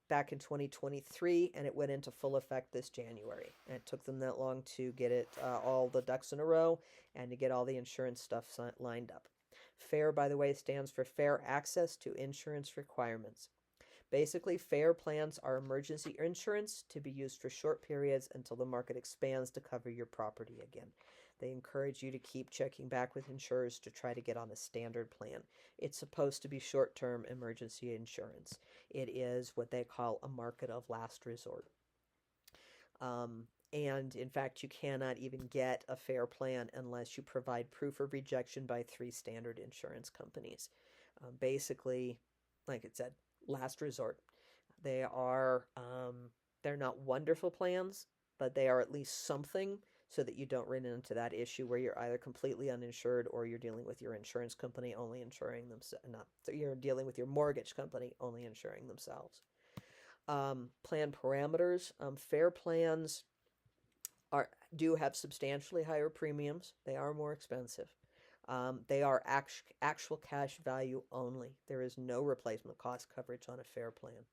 back in 2023, and it went into full effect this January. And it took them that long to get it all the ducks in a row and to get all the insurance stuff lined up. FAIR, by the way, stands for Fair Access to Insurance Requirements. Basically, FAIR plans are emergency insurance to be used for short periods until the market expands to cover your property again. They encourage you to keep checking back with insurers to try to get on a standard plan. It's supposed to be short-term emergency insurance. It is what they call a market of last resort. And in fact, you cannot even get a FAIR plan unless you provide proof of rejection by 3 standard insurance companies. Basically, like it said, last resort. They are, they're not wonderful plans, but they are at least something so that you don't run into that issue where you're either completely uninsured or you're dealing with your insurance company only insuring themselves. Not, so you're dealing with your mortgage company only insuring themselves. Plan parameters. Fair plans are do have substantially higher premiums. They are more expensive. They are actual cash value only. There is no replacement cost coverage on a fair plan.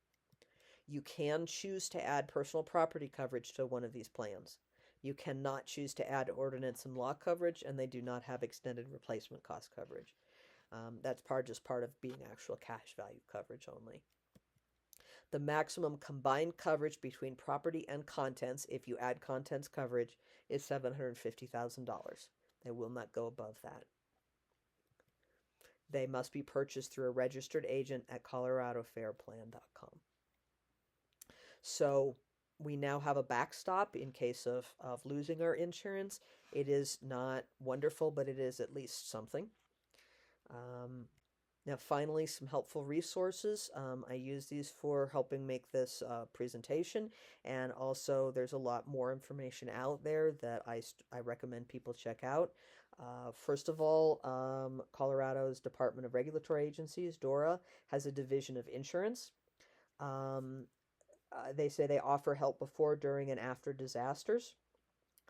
You can choose to add personal property coverage to one of these plans. You cannot choose to add ordinance and law coverage, and they do not have extended replacement cost coverage. That's just part of being actual cash value coverage only. The maximum combined coverage between property and contents, if you add contents coverage, is $750,000. They will not go above that. They must be purchased through a registered agent at coloradofairplan.com. So we now have a backstop in case of losing our insurance. It is not wonderful, but it is at least something. Now, finally, some helpful resources. I use these for helping make this presentation, and also there's a lot more information out there that I recommend people check out. First of all, Colorado's Department of Regulatory Agencies, DORA, has a division of insurance. They say they offer help before, during, and after disasters.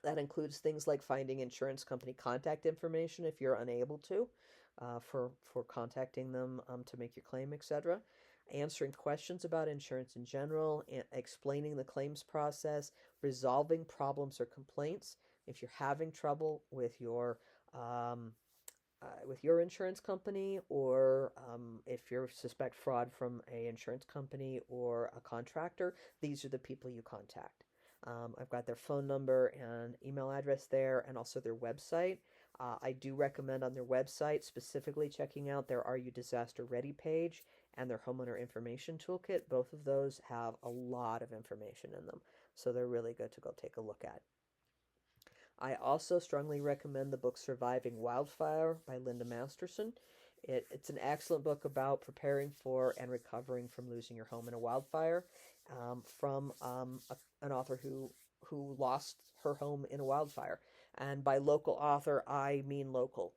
That includes things like finding insurance company contact information if you're unable to, for contacting them to make your claim, etc. Answering questions about insurance in general, explaining the claims process, resolving problems or complaints. If you're having trouble with your insurance company, or if you suspect fraud from an insurance company or a contractor, these are the people you contact. I've got their phone number and email address there, and also their website. I do recommend on their website specifically checking out their Are You Disaster Ready page and their Homeowner Information Toolkit. Both of those have a lot of information in them, so they're really good to go take a look at. I also strongly recommend the book Surviving Wildfire by Linda Masterson. It's an excellent book about preparing for and recovering from losing your home in a wildfire, from an author who lost her home in a wildfire. And by local author, I mean local.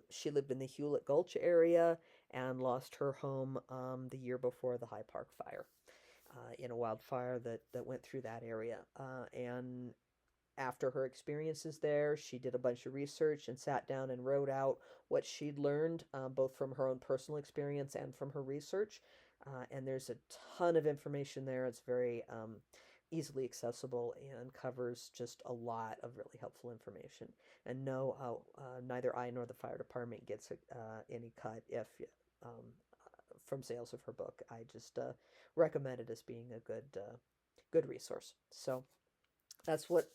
She lived in the Hewlett Gulch area and lost her home the year before the High Park fire, in a wildfire that went through that area. And after her experiences there, she did a bunch of research and sat down and wrote out what she'd learned, both from her own personal experience and from her research. And there's a ton of information there. It's very easily accessible and covers just a lot of really helpful information. And no, neither I nor the fire department gets any cut if from sales of her book. I just recommend it as being a good resource. So that's what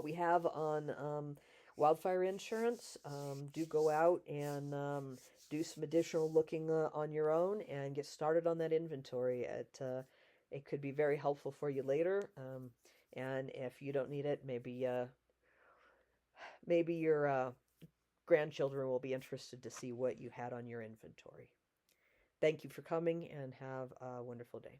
we have on wildfire insurance. Do go out and do some additional looking on your own and get started on that inventory. It could be very helpful for you later. And if you don't need it, maybe your grandchildren will be interested to see what you had on your inventory. Thank you for coming, and have a wonderful day.